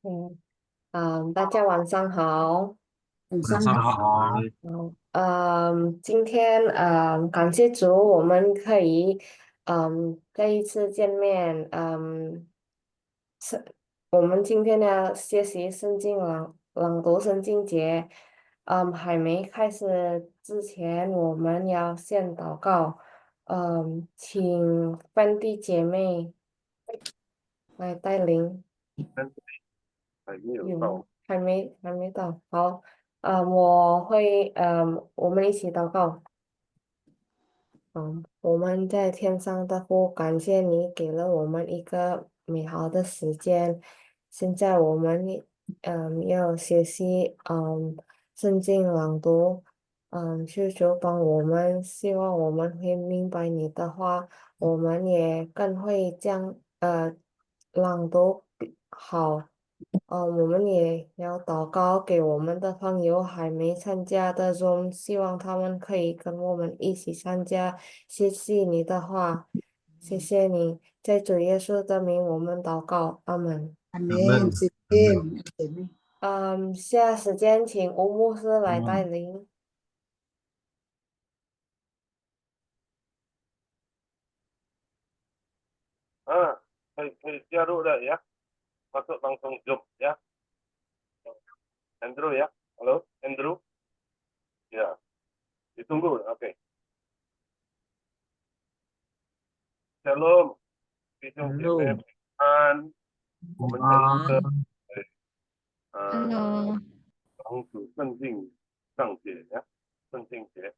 嗯大家晚上好。晚上晚上好。好。今天感谢主，我们可以再一次见面。是我们今天要学习圣经朗读圣经节。还没开始之前，我们要先祷告。请芬蒂姐妹来带领。但是还没有有吗？到。还没到。好。我会，我们一起祷告。我们在天上的父，感谢你给了我们一个美好的时间。现在我们要学习圣经朗读。求求帮我们，希望我们会明白你的话，我们也更会将朗读好。我们也要祷告给我们的朋友还没参加的中，希望他们可以跟我们一起参加。谢谢你的话，谢谢你，在主耶稣的名，我们祷告，阿门。阿咱们门，谢咱们谢姐妹。下时间请吴牧师来带嗯领。可以加入的ya, masuk langsung job ya. Andrew ya, halo Andrew ya, ditunggu. Oke. Shalom, 弟兄姐妹平安。我们这一个Hello，防止圣经上节呀，圣经节。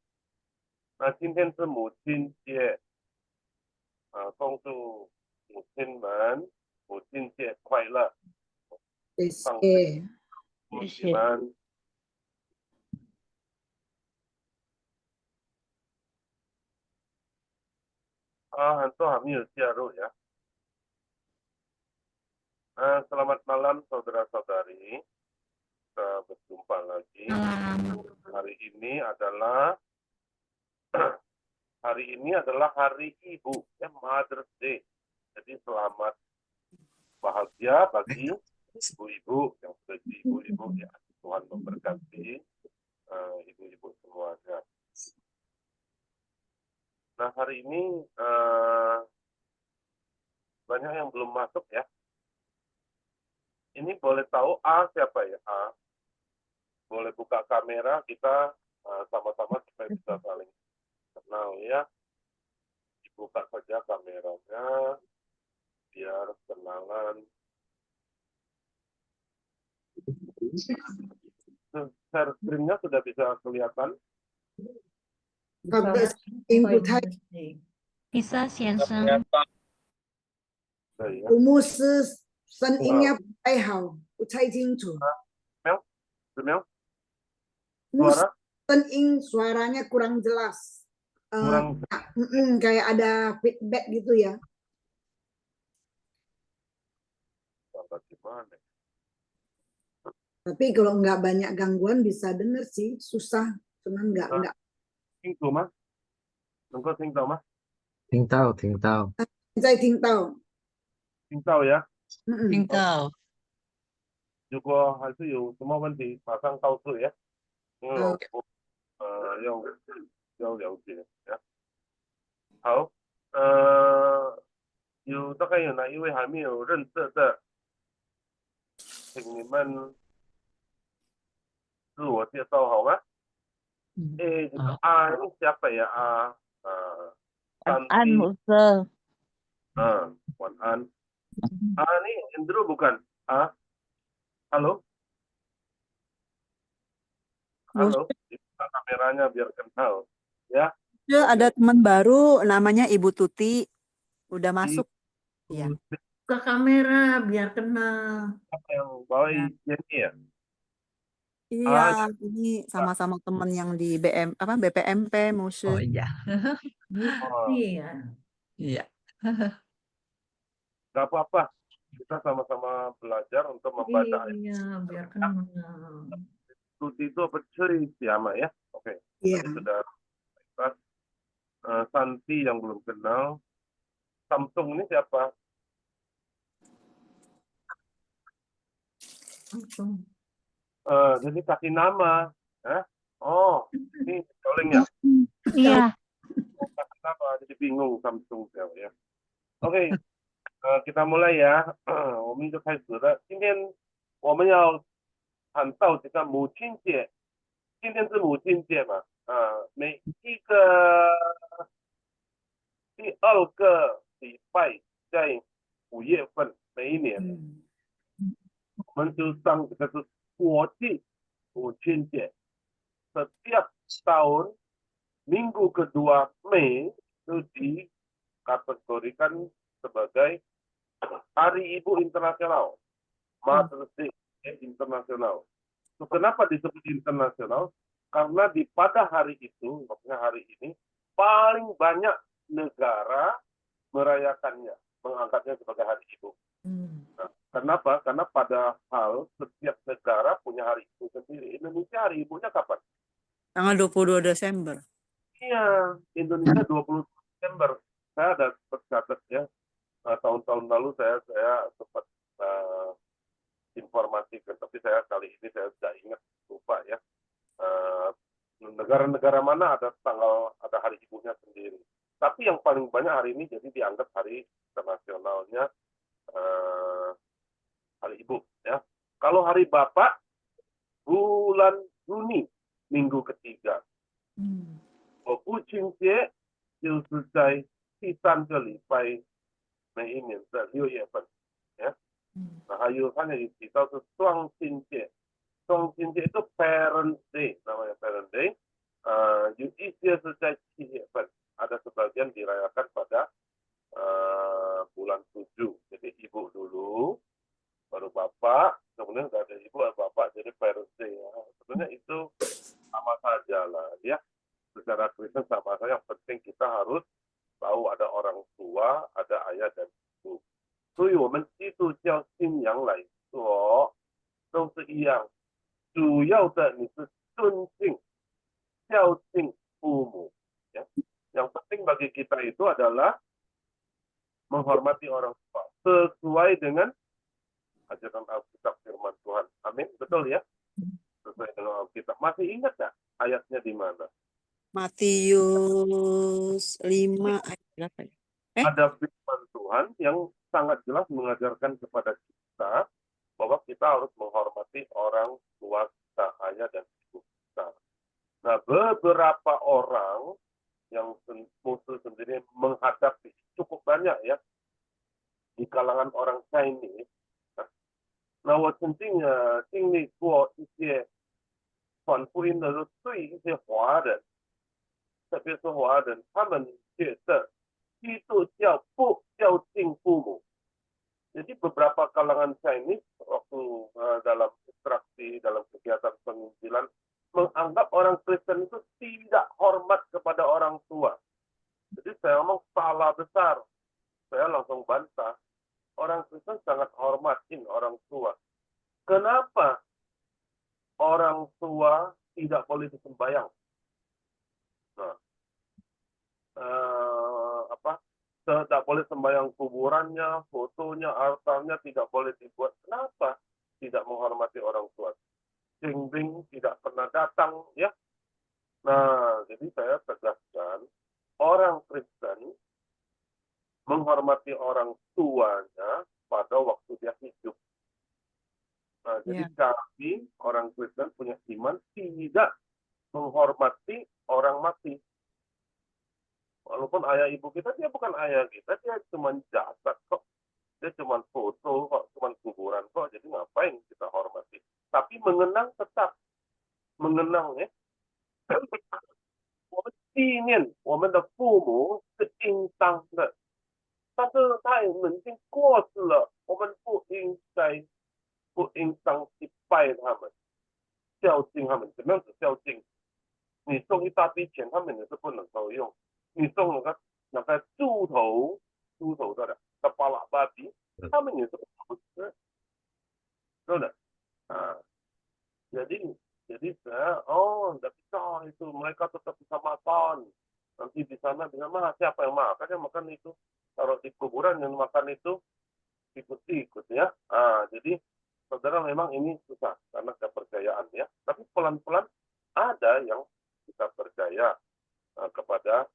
那今天是母亲节恭祝母亲们母亲节快乐。谢上谢。祝你谢谢。们很多还没有加入ya. Selamat malam saudara-saudari. Kita berjumpa lagi. Malam. Hari ini adalah hari Ibu ya, Mother's Day. Jadi selamat bahagia bagi ibu-ibu yang sudah jadi ibu-ibu ya. Tuhan memberkati ibu-ibu semuanya. Nah, hari ini banyak yang belum masuk ya. Ini boleh tahu siapa ya? Boleh buka kamera, kita sama-sama supaya bisa saling kenal ya. Dibuka saja kameranya biar kenalan. Share screen-nya sudah bisa kelihatan? God bless you，不太，比萨先生，对呀。吴牧师声音要不太好，不太清楚。Gimana? 牧师 Suara 声音 suaranya kurang jelas. kurang Kayak ada feedback gitu ya. gimana? Tapi kalau nggak banyak gangguan bisa denger sih, susah. Cuman nggak. 清楚吗？能够听到吗？听到。现在听到。听到呀。听到。如果还是有什么问题，马上告诉呀，因为我要了解呀。好，大概有哪一位还没有认识的，请你们自我介绍好吗？这个ini siapa ya? 晚安， Santi. 牧师。晚安。Ini Andrew bukan? Halo? Halo, dibuka kameranya biar kenal. Ya. Ada teman baru namanya Ibu Tuti, udah masuk. Ya. Buka kamera biar kenal. Apa yang bawa Ya. Jenny ya? Iya, ini sama-sama teman yang di BPMP Oh musik. iya. Iya. Iya. Gak apa-apa. Kita sama-sama belajar untuk membaca. Iya, biar kenal. Tuti itu apa cuy siapa ya? Oke. Iya. Tadi sudah Santi yang belum kenal. Samsung ini siapa? Langsung. Jadi kasih nama. Oh, ini calling ya. Iya. Oh, kasih nama, jadi bingung Samsung ya. OK，kita mulai呀。我们就开始了。今天我们要谈到这个母亲节，今天是母亲节嘛，每一个第二个礼拜在5月份，每一年我们就上这个是国际母亲节。Setiap tahun minggu kedua Mei itu dikategorikan sebagai Hari Ibu Internasional, Mother's Day Internasional. Kenapa disebut internasional? Karena pada hari itu, maksudnya hari ini, paling banyak negara merayakannya, mengangkatnya sebagai Hari Ibu. Nah, kenapa? Karena padahal setiap negara punya hari ibu sendiri. Indonesia hari ibunya kapan? Tanggal 22 Desember. Iya, Indonesia 20 Desember. Saya ada tercatat ya. Tahun-tahun lalu saya sempat informasikan, tapi saya kali ini saya sudah ingat, lupa ya. Negara-negara mana ada hari ibunya sendiri. Tapi yang paling banyak hari ini jadi dianggap hari internasionalnya hari ibu ya. Kalau hari bapak bulan Juni minggu ketiga. 我父亲节就是在第3个礼拜每一年的6月份，还有他也提到是双亲节，双亲节itu Parent Day namanya Parent Day，有一些是在7月份，ada sebagian dirayakan pada bulan 7, jadi ibu dulu, baru bapak, kemudian nggak ada ibu bapak jadi Parent Day ya. Sebenarnya itu sama saja lah ya. Secara Kristen sama saja, yang penting kita harus tahu ada orang tua, ada ayah dan ibu. 所以我们基督教信仰来说都是一样，主要的你是尊敬、孝敬父母ya. Yang penting bagi kita itu adalah menghormati orang tua sesuai dengan ajaran Alkitab firman Tuhan. Amin, betul ya? Sesuai dengan Alkitab. Masih ingat nggak ayatnya di mana? Matius 5 ayat berapa ya? Ada firman Tuhan yang sangat jelas mengajarkan kepada kita bahwa kita harus menghormati orang tua kita, ayah dan ibu kita. Nah, beberapa orang yang musuh sendiri menghadapi cukup banyak ya di kalangan orang Chinese. Nah, 我曾经经历过一些传福音的时候，对一些华人，特别是华人，他们觉得基督教不孝敬父母。Jadi beberapa kalangan Chinese waktu dalam instruksi, dalam kegiatan penginjilan, menganggap orang Kristen itu tidak hormat kepada orang tua. Jadi saya ngomong salah besar. Saya langsung bantah. Orang Kristen sangat hormatin orang tua. Kenapa orang tua tidak boleh disembahyang? Nah, tidak boleh sembahyang kuburannya, fotonya, altarnya tidak boleh dibuat. Kenapa? Tidak menghormati orang tua. Jing-bing tidak pernah datang, ya. Nah, jadi saya tegaskan, orang Kristen menghormati orang tuanya pada waktu dia hidup. Nah, jadi kami, orang Kristen punya iman tidak menghormati orang mati. Walaupun ayah ibu kita, dia bukan ayah kita, dia cuma jasad kok. Dia cuma foto kok, cuma kuburan kok, jadi ngapain kita hormati. Tapi mengenang tetap. Mengenang ya. 我们纪念我们的父母是应当的，但是他们已经过世了，我们不应当去拜他们，孝敬他们。怎么样子孝敬？你送一大笔钱，他们也是不能够用。你送那个猪头的巴拉巴比，他们也是不吃，对的啊。jadi saya nggak bisa itu, mereka tetap bisa makan. Nanti di sana bisa siapa yang makan? Yang makan itu taruh di kuburan, yang makan itu ikut ya. Jadi saudara memang ini susah karena kepercayaan ya. Tapi pelan-pelan ada yang kita percaya kepada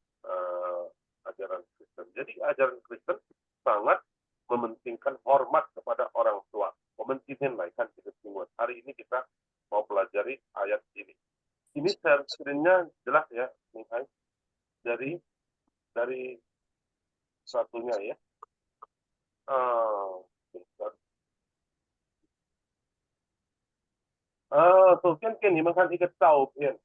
ajaran Kristen. Jadi ajaran Kristen sangat mementingkan hormat kepada orang tua. Mementingkan kan kita semua. Hari ini kita mau pelajari ayat ini. Ini share screen-nya jelas ya, dari satunya ya. Tôi cái nàyมันkan ikat tahu kan.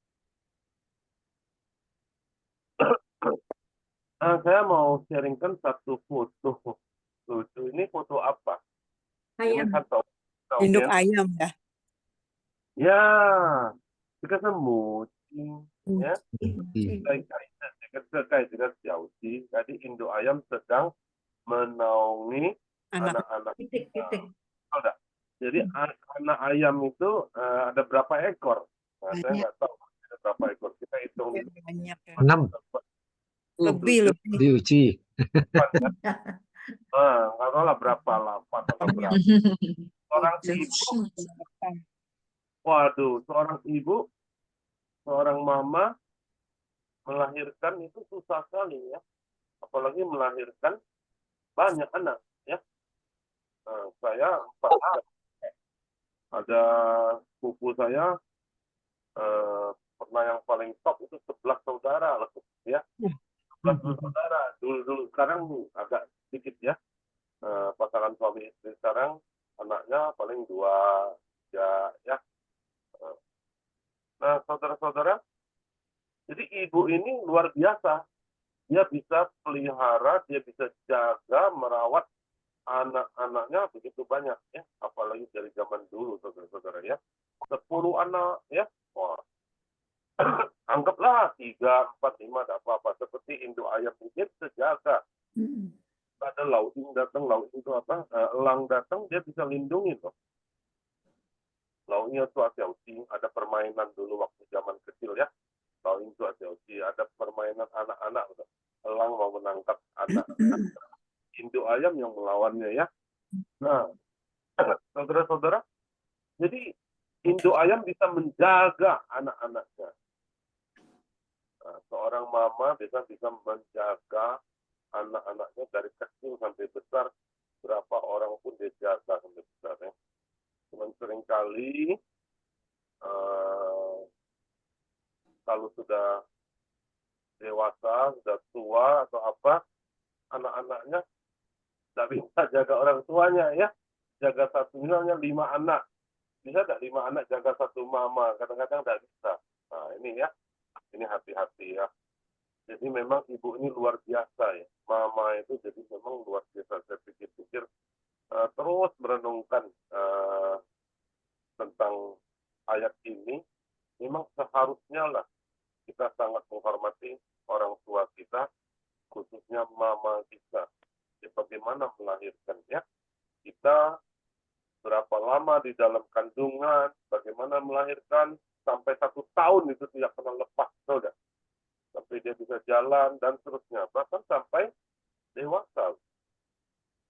Saya mau sharingkan satu foto lucu. Ini foto apa? Ini Ayam. kan tahu Induk kan? ayam ya. Ya, kita semuting ya. Terkait dengan jauhi. Tadi induk ayam sedang menaungi Anak anak-anak. Titik-titik. Jadi anak ayam itu ada berapa ekor? Nah, saya Banyak. nggak tahu ada berapa ekor. Kita hitung dulu. banyak ya. 6 Lebih. diuji. Nggak tahu lah berapa, 8 atau berapa. Seorang ibu, waduh, seorang mama melahirkan itu susah sekali ya. Apalagi melahirkan banyak anak ya. Saya 4 ada sepupu saya pernah yang paling top itu 11 saudara loh ya. 11 saudara dulu sekarang agak sedikit ya. Pasangan suami istri sekarang anaknya paling 2 ya. Nah, saudara-saudara, jadi ibu ini luar biasa. Dia bisa pelihara, dia bisa jaga, merawat anak-anaknya begitu banyak ya. Apalagi dari zaman dulu, saudara-saudara ya. 10 anak ya. Wah. Anggaplah 3, 4, 5 tidak apa-apa. Seperti induk ayam ini bisa jaga. Ada lauing datang, lauing itu apa? Elang datang, dia bisa lindungi loh. Lauingnya itu ada permainan dulu waktu zaman kecil ya. Lauing itu ada permainan anak-anak. Elang mau menangkap anak. Induk ayam yang melawannya ya. Nah, saudara-saudara, jadi induk ayam bisa menjaga anak-anaknya. Nah, seorang mama bisa menjaga anak-anaknya dari kecil sampai besar. Berapa orang pun dia jaga sampai besar ya. Cuman seringkali kalau sudah dewasa, sudah tua atau apa, anak-anaknya tidak bisa jaga orang tuanya ya. Jaga satu, misalnya 5 anak. Bisa tidak 5 anak jaga satu mama? Kadang-kadang tidak bisa. Nah ini ya, ini hati-hati ya. Jadi memang ibu ini luar biasa ya. Mama itu jadi memang luar biasa. Saya pikir-pikir terus merenungkan tentang ayat ini. Memang seharusnya lah kita sangat menghormati orang tua kita, khususnya mama kita. Ya, bagaimana melahirkannya? Kita berapa lama di dalam kandungan, bagaimana melahirkan, sampai 1 tahun itu tidak pernah lepas, saudara. Sampai dia bisa jalan dan seterusnya, bahkan sampai dewasa.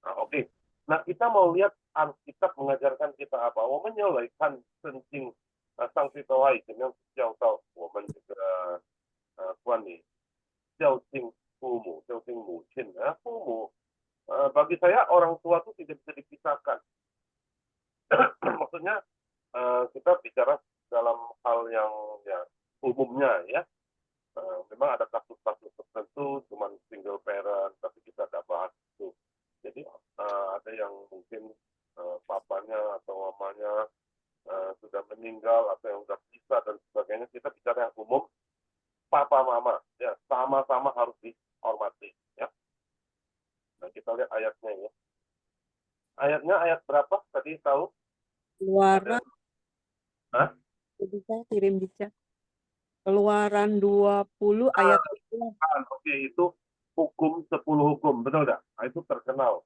Nah, oke. Nah, kita mau lihat Alkitab mengajarkan kita apa? 我们要来看圣经上帝的话语怎么样教导我们这个关于孝敬父母、孝敬母亲ya.父母bagi saya orang tua itu tidak bisa dipisahkan. Maksudnya kita bicara dalam hal yang ya umumnya ya. Memang ada kasus-kasus tertentu cuman single parent, tapi kita tidak bahas itu. Jadi ada yang mungkin papanya atau mamanya sudah meninggal atau yang sudah pisah dan sebagainya. Kita bicara yang umum, papa mama ya sama-sama harus dihormati ya. Nah, kita lihat ayatnya ya. Ayatnya ayat berapa tadi tahu? Keluaran. Hah? Bisa kirim di chat. Keluaran 20 ayat 2. Oke, itu hukum 10 hukum, betul enggak? Nah, itu terkenal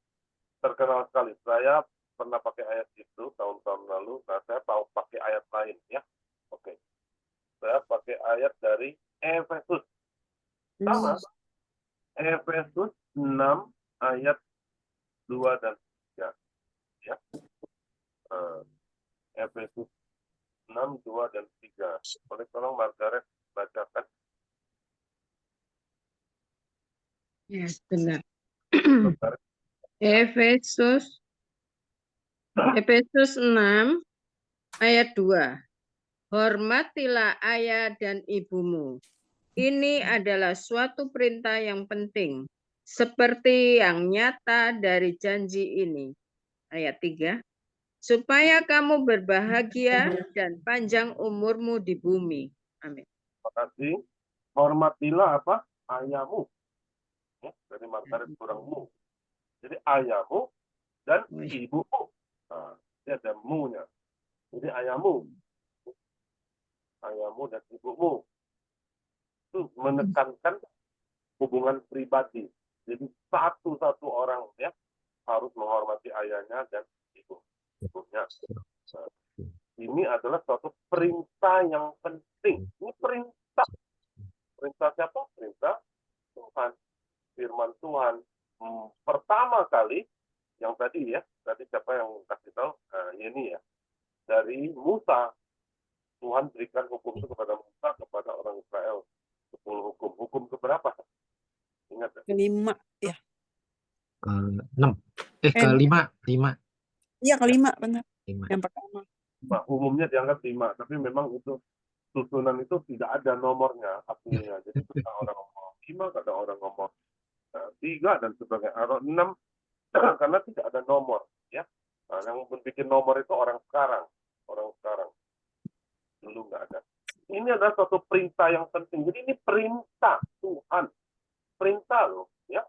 sekali. Saya pernah pakai ayat itu tahun-tahun lalu. Nah, saya tahu pakai ayat lain ya. Oke. Saya pakai ayat dari Efesus. Sama. Efesus 6 ayat 2 dan 3. Ya. Efesus 6, 2, dan 3. Boleh tolong Margaret bacakan. Ya, benar. Margaret. Efesus 6 ayat 2. Hormatilah ayah dan ibumu. Ini adalah suatu perintah yang penting, seperti yang nyata dari janji ini. Ayat 3. Supaya kamu berbahagia dan panjang umurmu di bumi. Amin. Terima kasih. Hormatilah apa? Ayahmu. Ya, dari Margaret kurangmu. Jadi ayahmu dan ibumu. Nah, ini ada mu-nya. Jadi ayahmu dan ibumu. Itu menekankan hubungan pribadi. Jadi satu-satu orang ya harus menghormati ayahnya dan ibunya. Nah, ini adalah suatu perintah yang penting. Ini perintah. Perintah siapa? Perintah Tuhan. Firman Tuhan. Pertama kali yang tadi siapa yang kasih tahu? Ini ya. Dari Musa. Tuhan berikan hukum itu kepada Musa, kepada orang Israel. 10 hukum. Hukum keberapa? Ingat ya? Kelima, ya. Ke-6. Kelima. Iya, kelima, benar. 5. Yang pertama. Umumnya dianggap 5, tapi memang itu susunan itu tidak ada nomornya aslinya. Jadi kadang orang ngomong 5, kadang orang ngomong 3 dan sebagainya. Atau 6 karena tidak ada nomor, ya. Nah, yang bikin nomor itu orang sekarang. Dulu nggak ada. Ini adalah suatu perintah yang penting. Jadi ini perintah Tuhan. Perintah loh, ya.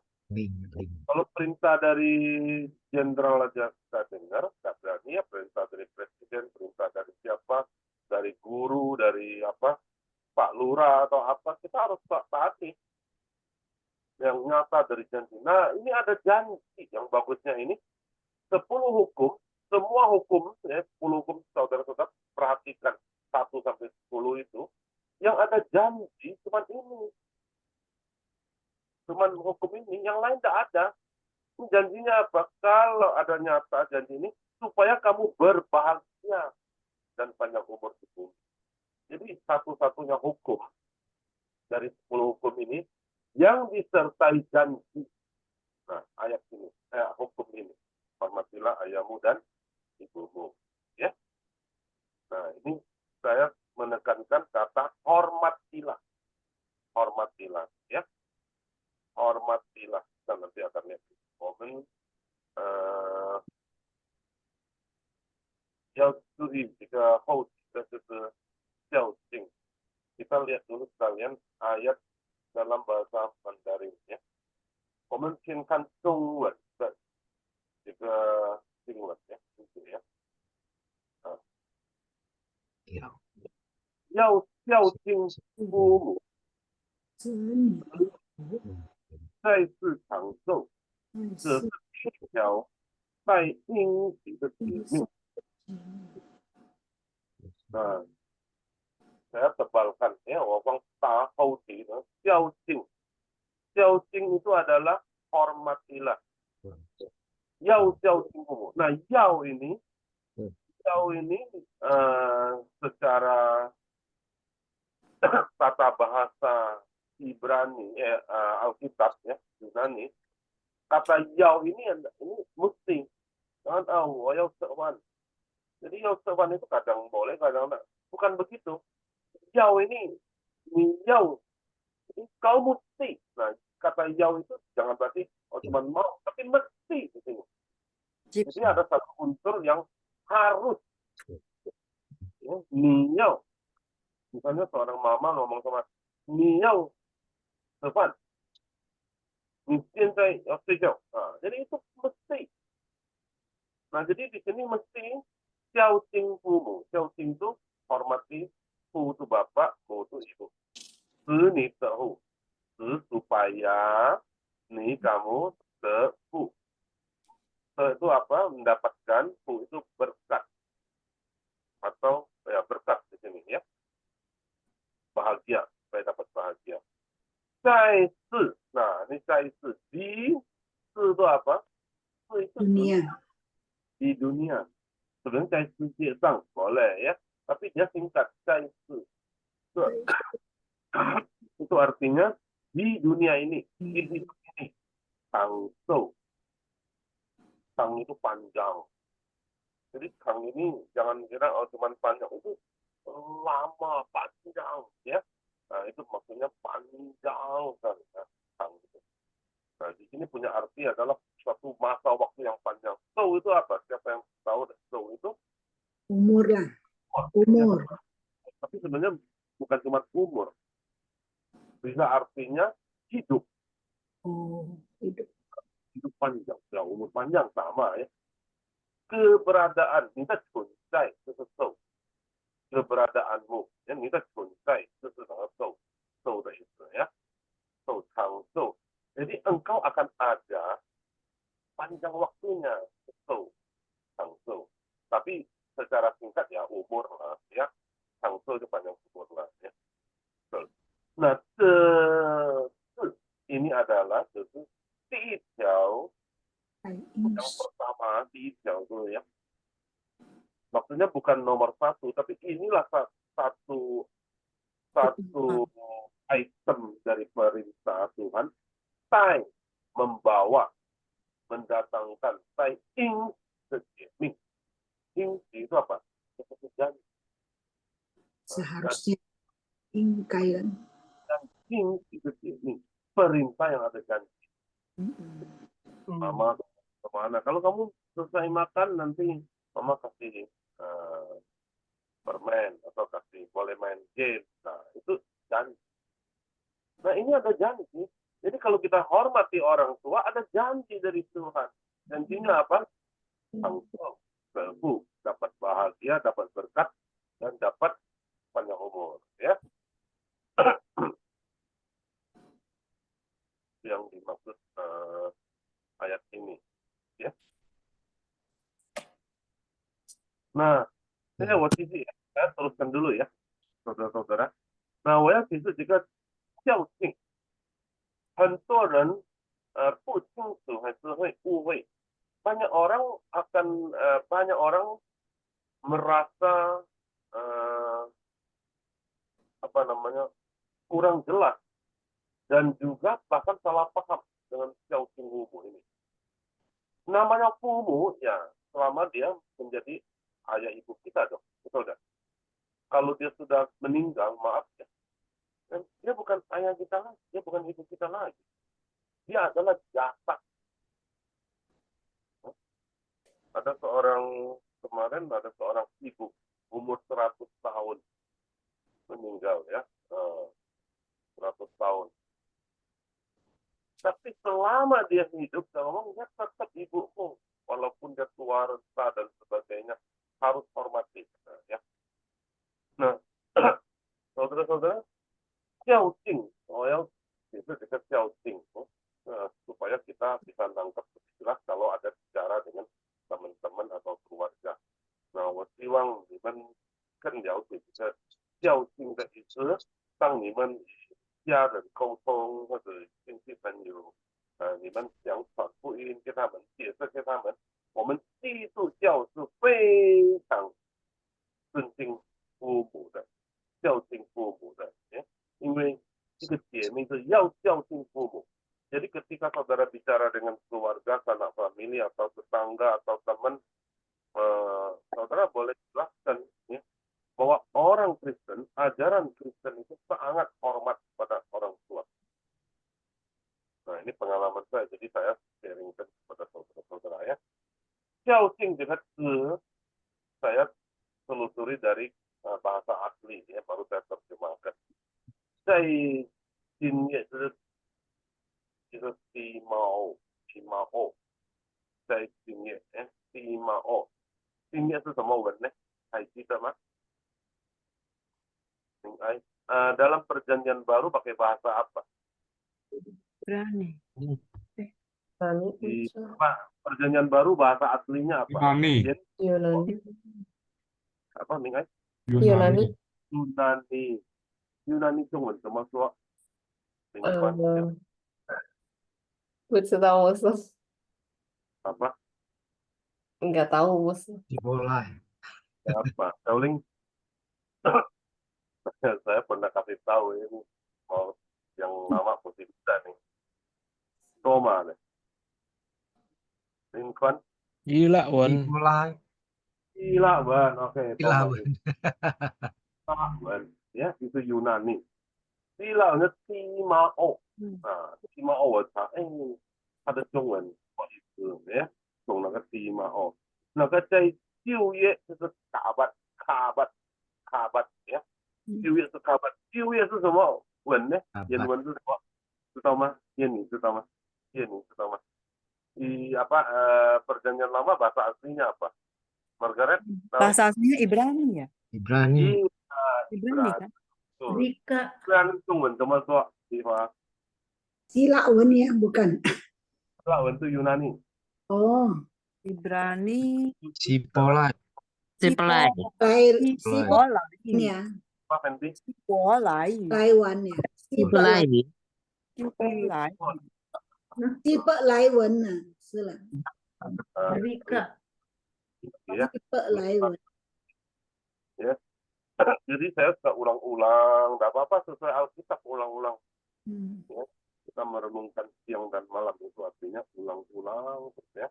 Kalau perintah dari jenderal aja kita dengar, nggak berani ya. Perintah dari presiden, perintah dari siapa, dari guru, dari apa, Pak Lurah atau apa, kita harus taati. Yang nyata dari janji. Nah, ini ada janji yang bagusnya ini. 10 hukum, semua hukum, ya, 10 hukum saudara-saudara perhatikan 1 sampai 10 itu, yang ada janji cuma ini. Cuman hukum ini, yang lain tidak ada. Ini janjinya apa? Kalau ada nyata janji ini, supaya kamu berbahagia dan panjang umur di bumi. Jadi satu-satunya hukum dari 10 hukum ini yang disertai janji. Nah, ayat ini, hukum ini. Hormatilah ayahmu dan ibumu. Ya. Nah, ini saya menekankan kata hormatilah. Hormatilah, ya. Hormatilah. Kita nanti akan lihat momen 要注意这个后期的就是孝敬。Kita lihat dulu sekalian ayat dalam bahasa Mandarin ya. 我们先看中文的这个经文呀，就是呀，要孝敬父母，在世长寿，这是一条带应许的使命。Nah, saya tebalkan ya, wawang tahu di xiaojing. Xiaojing itu adalah hormatilah. Yao xiaojing humu. Nah, yao ini secara tata bahasa Ibrani, Alkitab ya, Yunani, kata yao ini mesti. Jangan tahu, yao sewan. Jadi yao sewan itu kadang boleh, kadang enggak. Bukan begitu. Yao ini, yao, ini kau mesti. Nah, kata yao itu jangan berarti cuma mau, tapi mesti di sini. Jadi ada satu unsur yang harus. Ya, niyau. Misalnya seorang mama ngomong sama niyau sewan. Nah, jadi itu mesti. Nah, jadi di sini mesti xiaojing fumu. Xiaojing itu hormati, fu itu bapak, mu itu ibu. Ni tehu. Supaya ni kamu tehu. Itu apa? Mendapatkan, fu itu berkat. Atau ya berkat di sini ya. Bahagia, supaya dapat bahagia. Zai si. Nah, ini zai si. Di si itu apa? Si itu dunia. Di dunia. sebenarnya 在世界上 boleh ya, tapi dia singkat 在世 itu artinya di dunia ini, di hidup ini, 长寿, 长 itu panjang. Jadi 长 ini jangan kira cuma panjang, itu lama, panjang ya. Nah, itu maksudnya panjang sekali ya, 长 itu. Nah, di sini punya arti adalah suatu masa waktu yang panjang. So itu apa? Siapa yang tahu? So itu Umur lah. Umur. tapi sebenarnya bukan cuma umur, bisa artinya hidup, Oh, hidup. hidup panjang, ya umur panjang sama ya. Keberadaan, minta kuntai, sesuatu, keberadaanmu, ya minta kuntai, sesuatu, so itu ya, so so. Jadi engkau akan ada panjang waktunya, so so. Tapi secara singkat ya umur lah ya, so itu panjang umur lah ya. So. Nah, ini adalah Tiijau yang pertama, Tiijau dulu ya. Maksudnya bukan nomor satu, tapi inilah satu item dari perintah Tuhan. Tai membawa, mendatangkan. Tai ing sejeming. Ing itu apa? Seperti janji. Seharusnya ingkai kan. Dan ing itu sejeming. Perintah yang ada janji. Mama kemana? Kalau kamu selesai makan nanti mama kasih permen atau kasih boleh main game. Nah itu janji. Nah ini ada janji. Jadi kalau kita hormati orang tua ada janji dari Tuhan. Janjinya apa? Langsung berbu, dapat bahagia, dapat berkat dan dapat panjang umur. Ya. Yang dimaksud ayat ini. Ya. Nah, saya teruskan dulu ya, saudara-saudara. Nah, 我要解释几个较劲，很多人不清楚还是会误会。banyak orang merasa kurang jelas dan juga bahkan salah paham dengan xiao qing wubu ini. Namanya fumu ya selama dia menjadi ayah ibu kita dong, betul dah. Kalau dia sudah meninggal, maaf ya, dia bukan ayah kita lagi, dia bukan ibu kita lagi. Dia adalah jasad. Ada seorang ibu umur 100 tahun meninggal ya, 100 tahun. Tapi selama dia hidup, dia ngomong, dia tetap ibumu, walaupun dia tua renta dan sebagainya, harus hormati ya. Nah, saudara-saudara, xiao qing, itu dekat xiao qing, supaya kita bisa nangkep jelas kalau ada bicara dengan teman-teman atau keluarga. Nah, 我希望你们更了解这个xiao qing的意思，当你们与家人沟通或者亲戚朋友，你们想传福音给他们，解释给他们，我们基督教是非常尊敬父母的，孝敬父母的，因为这个诫命是要孝敬父母。Jadi ketika saudara bicara dengan keluarga, sanak famili atau tetangga atau teman, saudara boleh jelaskan ya, bahwa orang Kristen, ajaran Kristen itu sangat hormat pada orang tua. Nah ini pengalaman saya, jadi saya sharingkan kepada saudara-saudara ya. Xiao qing dengan saya telusuri dari bahasa asli ya, baru saya terjemahkan. Saya ini就是地毛，在经验，地毛，经验是什么文呢？还记得吗？dalam perjanjian baru pakai bahasa apa? Berani. Di perjanjian baru bahasa aslinya apa? Yunani. Apa Mingai? Yunani. Yunani 中文怎么说？不知道我说 apa? Nggak tahu, Bos. Cibolai. Apa? Shaolin. Saya pernah kasih tahu ini mau yang nama putih bisa nih. Roma nih. Lincoln. Gila, Wan. Cibolai. Gila, Ban. Oke, Gila, Roma. Wan. Ban. Ya, itu Yunani. Gila, nó Timao. Timao 我查，哎，它的中文不好意思，哎，懂那个 Timao，那个在旧约就是卡巴，呀，旧约是卡巴，旧约是什么文呢？原文是什么？知道吗？燕你知道吗？燕你知道吗？Di perjanjian lama bahasa aslinya apa? Margaret? Tahu? Bahasa aslinya Ibrani ya? Ibrani. Ibrani kan? Betul. Rika. 不然中文怎么说？地方 Sila Wen ya, bukan. lawan itu Yunani. Oh, Ibrani. Cibolai. Ciplai. Lai Cibolai. ya, Apa Fenty? Cibolai. Taiwan ya. Ciplai. Cibolai. Tipe Laiwan nah, sila. Rika. Ya. Tipe Laiwan. Ya. Jadi saya suka ulang-ulang, nggak apa-apa sesuai Alkitab ulang-ulang. Ya. Kita merenungkan siang dan malam itu artinya ulang-ulang, ya.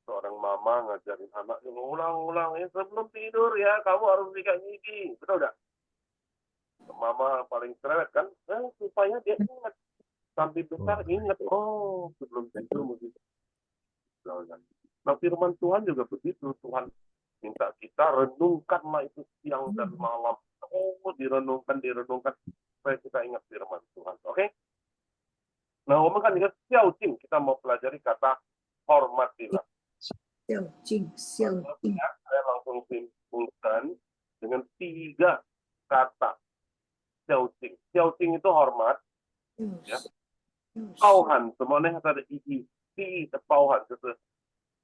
Seorang mama ngajarin anaknya ulang-ulang, ya sebelum tidur ya kamu harus sikat gigi, betul nggak? Mama paling cerewet kan, supaya dia ingat sampai besar ingat, oh sebelum tidur mesti. Nah firman Tuhan juga begitu, Tuhan minta kita renungkanlah itu siang dan malam. Oh direnungkan supaya kita ingat firman Tuhan. Oke? Nah, kan ingat xiaojing, kita mau pelajari kata hormatilah. Xiaojing. Saya langsung simpulkan dengan 3 kata xiaojing. Xiaojing itu hormat, ya. Pauhan, semuanya ada ii, pauhan,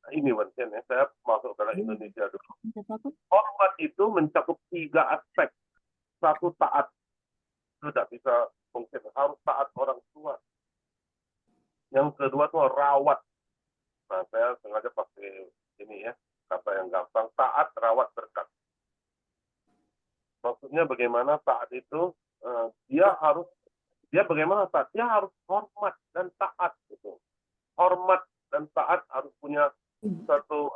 ini Wansen ya, saya masuk dalam Indonesia dulu. Hormat itu mencakup 3 aspek. 1 taat, tidak bisa mungkin harus taat orang tua. Yang kedua tuh rawat. Nah, saya sengaja pakai ini ya, kata yang gampang, taat, rawat, berkat. Maksudnya bagaimana taat itu dia bagaimana taat? Dia harus hormat dan taat gitu. Hormat dan taat harus punya satu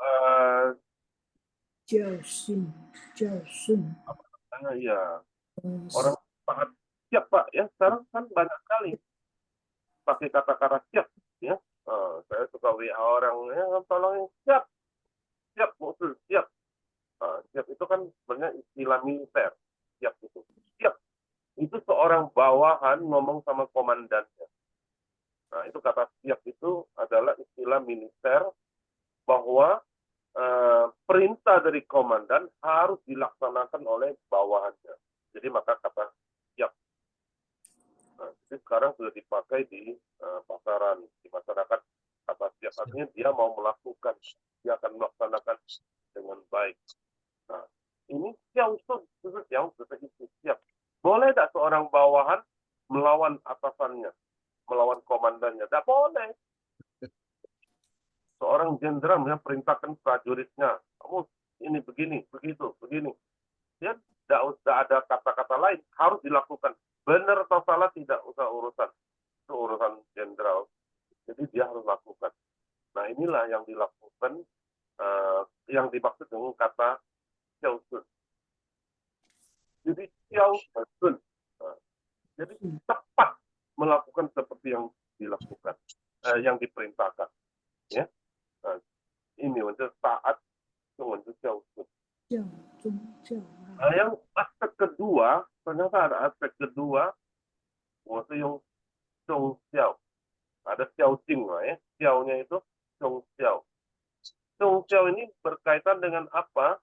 ya orang taat siap Pak ya, sekarang kan banyak sekali pakai kata-kata siap ya. Saya suka WA orang ya, tolong siap musuh siap. Siap itu kan sebenarnya istilah militer. Siap itu seorang bawahan ngomong sama komandannya. Nah itu kata siap itu adalah istilah militer bahwa perintah dari komandan harus dilaksanakan oleh bawahannya. Jadi maka kata siap. Nah, jadi sekarang sudah dipakai di pasaran, di masyarakat. Kata siap artinya dia mau melakukan, dia akan melaksanakan dengan baik. Nah, ini yang siap. Boleh tidak seorang bawahan melawan atasannya, melawan komandannya? Tidak boleh. Seorang jenderal perintahkan prajuritnya, kamu ini begini, begitu, begini. Dia tidak ada kata-kata lain, harus dilakukan. Benar atau salah tidak usah urusan. Itu urusan jenderal. Jadi dia harus lakukan. Nah inilah yang dilakukan, yang dimaksud dengan kata xiaosun. Jadi xiaosun. Jadi tepat melakukan seperti yang dilakukan, yang diperintahkan. Ya. Ini untuk taat, untuk xiaosun. Yang aspek kedua, ternyata ada aspek kedua, waktu yang zhong xiao. Ada xiaojing lah ya, xiao-nya itu zhong xiao. Zhong xiao ini berkaitan dengan apa?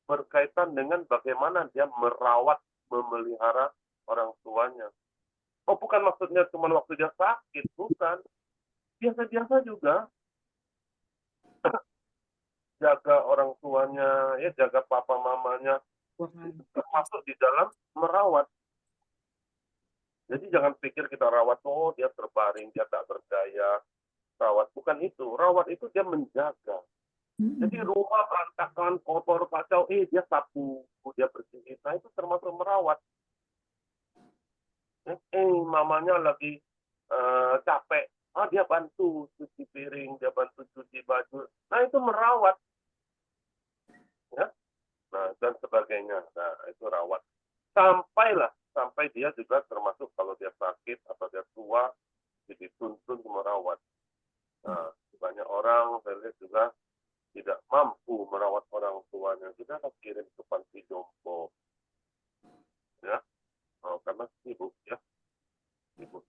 Berkaitan dengan bagaimana dia merawat, memelihara orang tuanya. Oh bukan maksudnya cuma waktu dia sakit, bukan. Biasa-biasa juga. Jaga orang tuanya, ya jaga papa mamanya, termasuk di dalam merawat. Jadi jangan pikir kita rawat, oh dia terbaring, dia tak berdaya. Rawat bukan itu. Rawat itu dia menjaga. Jadi rumah berantakan, kotor, kacau, dia sapu, dia bersihin. Nah itu termasuk merawat. Mamanya lagi capek, dia bantu cuci piring, dia bantu cuci baju. Nah itu merawat, ya. Nah dan sebagainya. Nah itu rawat. Sampai dia juga termasuk kalau dia sakit atau dia tua, jadi tuntun merawat. Nah, banyak orang saya lihat juga tidak mampu merawat orang tuanya, kita akan kirim ke panti jompo, ya, karena sibuk, ya, sibuk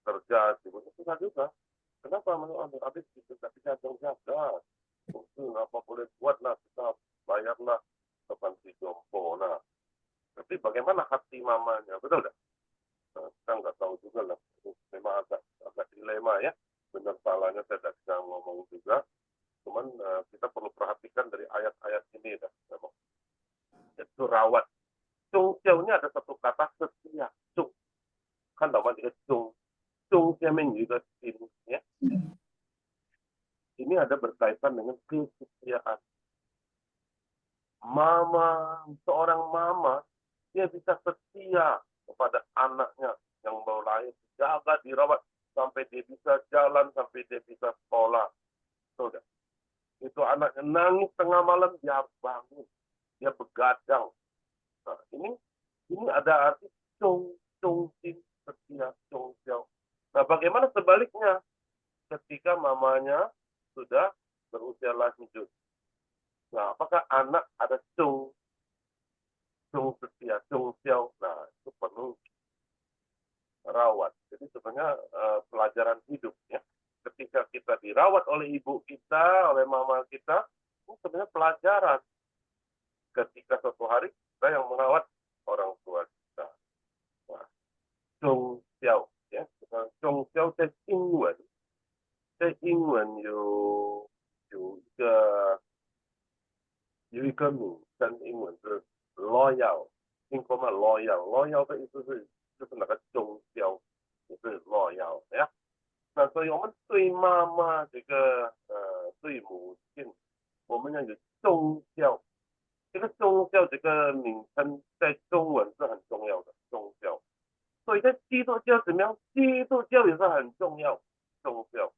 kerja, sibuk susah juga. Kenapa menurut habis itu tidak bisa jaga, apa boleh buatlah kita bayarlah ke panti jompo. Nah, tapi bagaimana hati mamanya, betul tidak? Nah, kita nggak tahu juga lah. Memang agak dilema, ya. Benar salahnya saya tidak bisa ngomong juga. Cuman kita perlu perhatikan dari ayat-ayat ini dah. Itu rawat. Chung xiao ini ada satu kata setia. Chung. Kan tahu kan chung. Chung xiamen juga ini, ya. Ini ada berkaitan dengan kesetiaan. Seorang mama, dia bisa setia kepada anaknya yang baru lahir, jaga, dirawat sampai dia bisa jalan, sampai dia bisa sekolah. Sudah. Itu anaknya nangis tengah malam, dia bangun, dia begadang. Nah, ini ada arti chung sin setia, chung xiao. Nah, bagaimana sebaliknya ketika mamanya sudah berusia lanjut? Nah, apakah anak ada chung setia, chung xiao? Nah, itu perlu rawat. Jadi sebenarnya pelajaran hidup, ya. Ketika kita dirawat oleh ibu kita, oleh mama kita, itu sebenarnya pelajaran. Ketika suatu hari kita yang merawat orang tua kita. Nah, chung xiao, ya. Chung xiao 在英文有一个名称，英文是 loyal， 听过吗 ？loyal 的意思就是那个忠孝，就是 loyal， 呀。那所以我们对妈妈对母亲，我们要有忠孝。这个忠孝这个名称在中文是很重要的，忠孝。所以在基督教怎么样？基督教也是很重要，忠孝。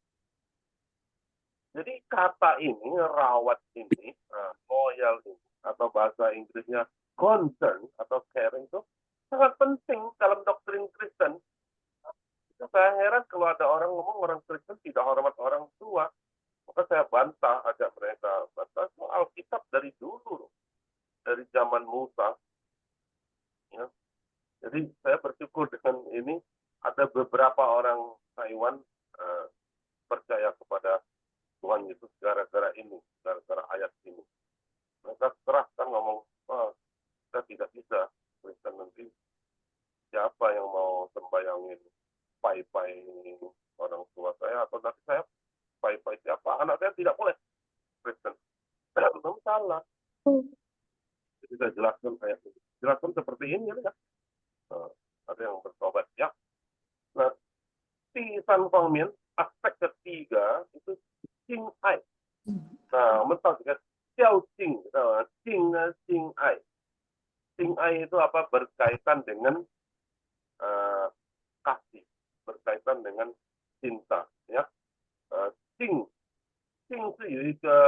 Jadi kata ini, rawat ini, loyal ini, atau bahasa Inggrisnya concern atau caring itu sangat penting dalam doktrin Kristen. Saya heran kalau ada orang ngomong orang Kristen tidak hormat orang tua. Maka saya bantah, ajak mereka bantah Alkitab dari dulu, dari zaman Musa. Ya. Jadi saya bersyukur dengan ini ada beberapa orang Taiwan percaya kepada Tuhan Yesus gara-gara ini, gara-gara ayat ini. Mereka serahkan ngomong, kita tidak bisa Kristen nanti siapa yang mau sembayangin pai-pai orang tua saya atau nanti saya pai-pai siapa, anak saya tidak boleh Kristen. Belum salah. Jadi saya jelaskan ayat ini. Jelaskan seperti ini ya. Ada yang bertobat ya. Nah, San Fangmian, aspek ketiga itu Jing Ai. Nah, mental juga Xiao Jing, Jing Ai. Jing Ai itu apa? Berkaitan dengan kasih, berkaitan dengan cinta, ya. Jing itu juga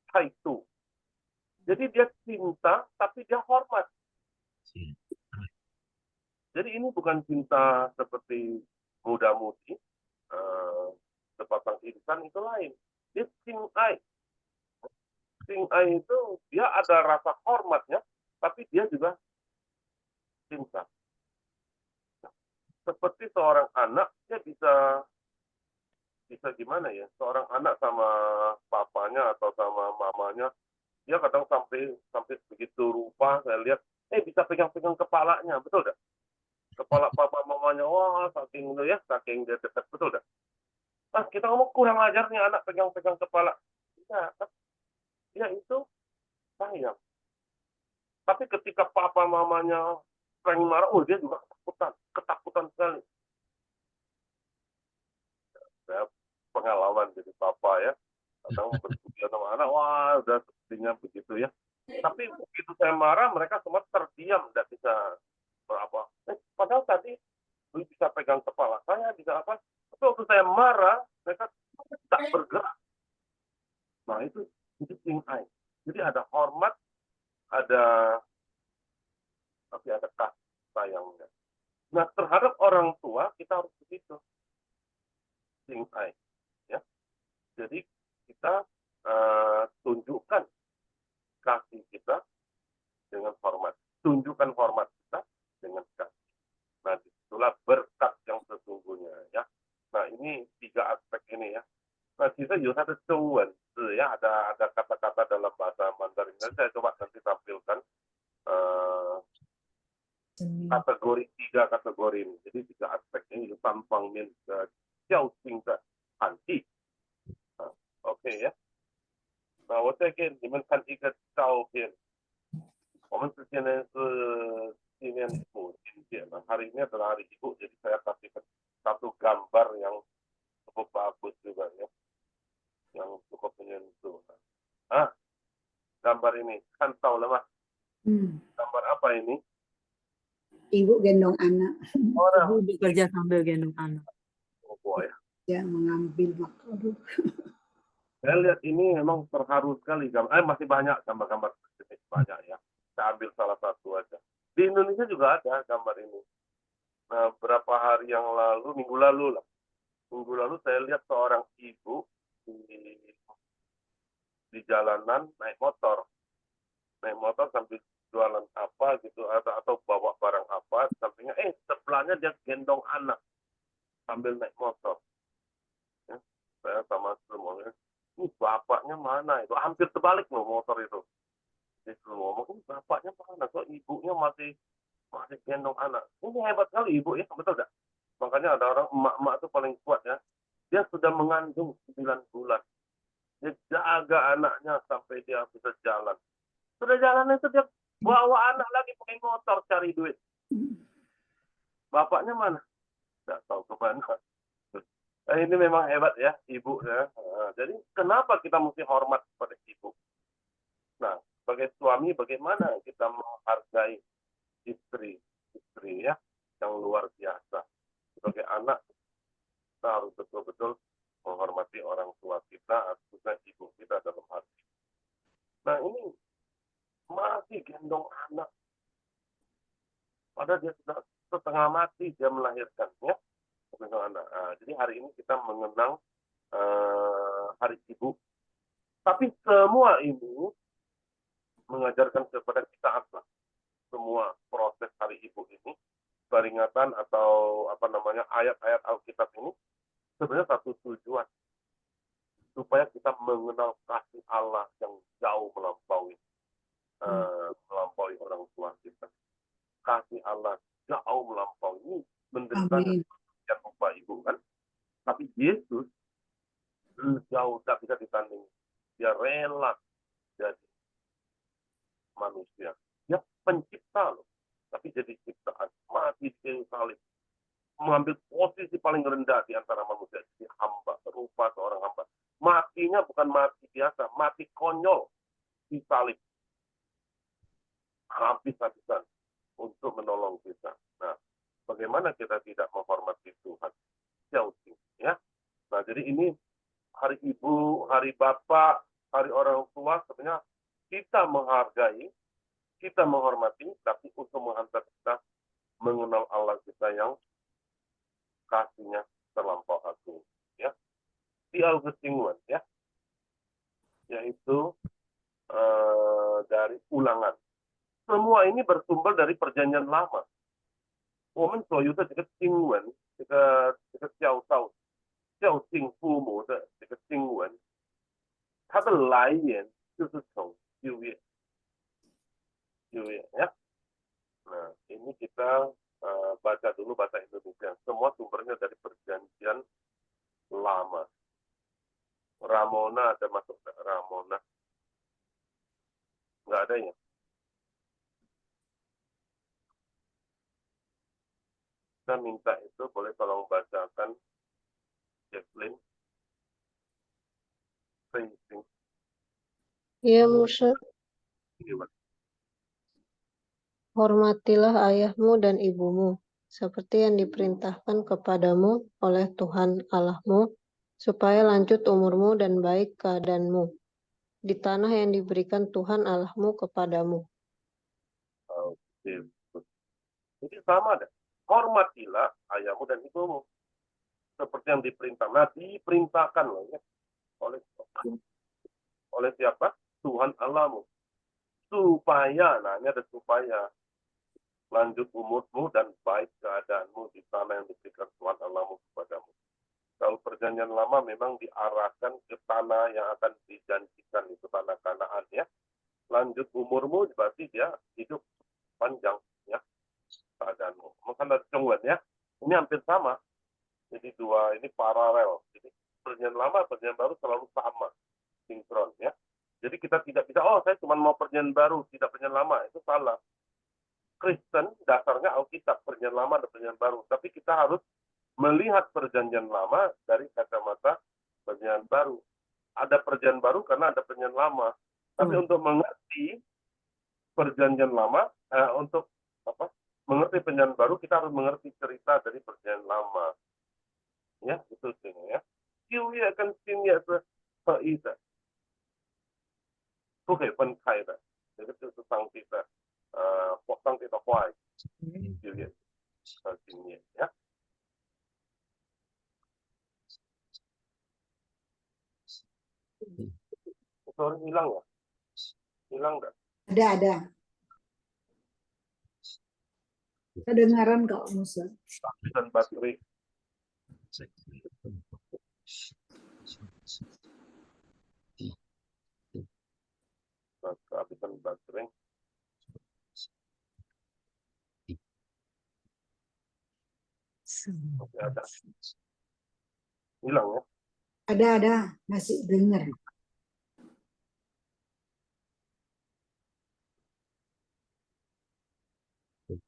Taitu. Jadi dia cinta, tapi dia hormat. Jadi ini bukan cinta seperti muda-mudi, sepasang insan itu lain. Dia Jing Ai. Jing Ai itu dia ada rasa hormatnya, tapi dia juga cinta. Seperti seorang anak, dia bisa gimana ya? Seorang anak sama papanya atau sama mamanya, dia kadang sampai begitu rupa, saya lihat, bisa pegang-pegang kepalanya, betul dah? Kepala papa mamanya, wah saking dia dekat, betul dah? Kita ngomong kurang ajarnya anak pegang-pegang kepala. Ya itu sayang. Tapi ketika papa mamanya sering marah, dia juga ketakutan sekali. Saya pengalaman jadi papa ya, Kadang bersedia sama anak, wah udah sepertinya begitu ya. Tapi begitu saya marah, mereka semua terdiam, tidak bisa apa. Padahal tadi bisa pegang kepala saya, bisa apa. Tapi waktu saya marah, mereka tak bergerak. Nah itu seeing eye. Jadi ada hormat, ada tapi ada kasih sayangnya. Nah terhadap orang tua kita harus begitu, seeing eye. Ya. Jadi kita tunjukkan kasih kita dengan hormat, tunjukkan hormat kita dengan kasih. Nah disitulah berkat yang sesungguhnya ya. Nah ini 3 aspek ini ya. Nah kita juga ada cuan ya, ada kata-kata dalam bahasa Mandarin. Saya coba nanti tampilkan kategori 3 kategori ini. Jadi 3 aspek ini tampang min jauh tingkat hati. Oke ya. Nah, 我再给你们看一个照片。我们之前呢是纪念母亲节嘛，hari ini adalah hari ibu, jadi saya kasih satu gambar yang cukup bagus juga ya, yang cukup menyentuh. Gambar ini kan tahu lah mas, gambar apa ini? Ibu gendong anak. Ibu bekerja sambil gendong anak. Oh boy. Ya, mengambil waktu. Saya lihat ini memang terharu sekali. Masih banyak gambar-gambar jenis banyak ya. Saya ambil salah satu aja. Di Indonesia juga ada gambar ini. Nah, berapa hari yang lalu, minggu lalu lah. Minggu lalu saya lihat seorang ibu di jalanan naik motor sambil jualan apa gitu atau bawa barang apa, sampingnya sebelahnya dia gendong anak sambil naik motor. Ya, saya sama semuanya, ini bapaknya mana itu? Hampir terbalik loh motor itu. Dia ngomong, ini bapaknya mana? Kok ibunya masih gendong anak? Ini hebat kali ibu ya, betul tidak? Makanya ada orang emak-emak itu paling kuat ya. Dia sudah mengandung 9 bulan. Dia jaga anaknya sampai dia bisa jalan. Sudah jalan itu dia bawa anak lagi pakai motor cari duit. Bapaknya mana? Tidak tahu kemana. Ini memang hebat ya ibu ya. Jadi kenapa kita mesti hormat kepada ibu? Nah, sebagai suami bagaimana kita menghargai istri ya yang luar biasa. Sebagai anak kita harus betul-betul menghormati orang tua kita, khususnya ibu kita dalam hati. Nah ini masih gendong anak, padahal dia sudah setengah mati dia melahirkannya. Jadi hari ini kita mengenang Hari Ibu. Tapi semua ini mengajarkan kepada kita apa? Semua proses Hari Ibu ini, peringatan atau ayat-ayat Alkitab ini sebenarnya satu tujuan, supaya kita mengenal kasih Allah yang jauh melampaui orang tua kita. Kasih Allah jauh melampaui ini menderitanya yang lupa ibu kan. Tapi Yesus jauh tak bisa ditanding. Dia rela jadi manusia. Dia pencipta loh. Tapi jadi ciptaan. Mati di kayu salib. Mengambil posisi paling rendah di antara manusia. Jadi hamba. Berupa seorang hamba. Matinya bukan mati biasa. Mati konyol di salib. Habis-habisan untuk menolong kita. Nah, bagaimana kita tidak menghormati Tuhan? Jauh ya. Nah, jadi ini Hari Ibu, Hari Bapak, Hari Orang Tua, sebenarnya kita menghargai, kita menghormati, tapi untuk menghantar kita mengenal Allah kita yang kasihnya terlampau agung. Ya. Di Augustinus ya, yaitu dari Ulangan. Semua ini bersumber dari Perjanjian Lama. 我们所有的这个经文，这个教训父母的这个经文，它的来源就是从旧约ya. Nah, ini kita baca dulu bahasa Indonesia. Semua sumbernya dari Perjanjian Lama. Ramona ada masuk ke Ramona? Nggak ada ya? Saya minta itu boleh tolong bacakan Jacqueline. Sing. Ya Musa, Gimana? hormatilah ayahmu dan ibumu, seperti yang diperintahkan kepadamu oleh Tuhan Allahmu, supaya lanjut umurmu dan baik keadaanmu di tanah yang diberikan Tuhan Allahmu kepadamu. Oke. Jadi sama deh. Hormatilah ayahmu dan ibumu. Seperti yang diperintahkan. Nah, diperintahkan loh ya. Oleh siapa? Tuhan Allahmu. Supaya, nah ini ada supaya. Lanjut umurmu dan baik keadaanmu di tanah yang diberikan Tuhan Allahmu kepadamu. Kalau perjanjian lama memang diarahkan ke tanah yang akan dijanjikan, itu tanah Kanaan ya. Lanjut umurmu berarti dia hidup panjang ya keadaanmu. Maka ada cungwen ya. Ini hampir sama. Jadi dua ini paralel. Jadi perjanjian lama, perjanjian baru selalu sama, sinkron ya. Jadi kita tidak bisa, oh saya cuma mau perjanjian baru, tidak perjanjian lama, itu salah. Kristen dasarnya Alkitab, perjanjian lama dan perjanjian baru. Tapi kita harus melihat perjanjian lama dari kacamata perjanjian baru. Ada perjanjian baru karena ada perjanjian lama. Tapi untuk mengerti perjanjian lama, untuk mengerti perjanjian baru, kita harus mengerti cerita dari perjanjian lama. Ya, itu sih ya. Kiu ye跟新约是合一的，不可以分开的。这个就是上帝的上帝的话语，旧约和新约呀。Sorry, hilang ya? Hilang nggak? Ada. Kedengaran kok Musa. Dan baterai. Kehabisan baterai. Oke, ada. Hilang ya? Ada. Masih dengar.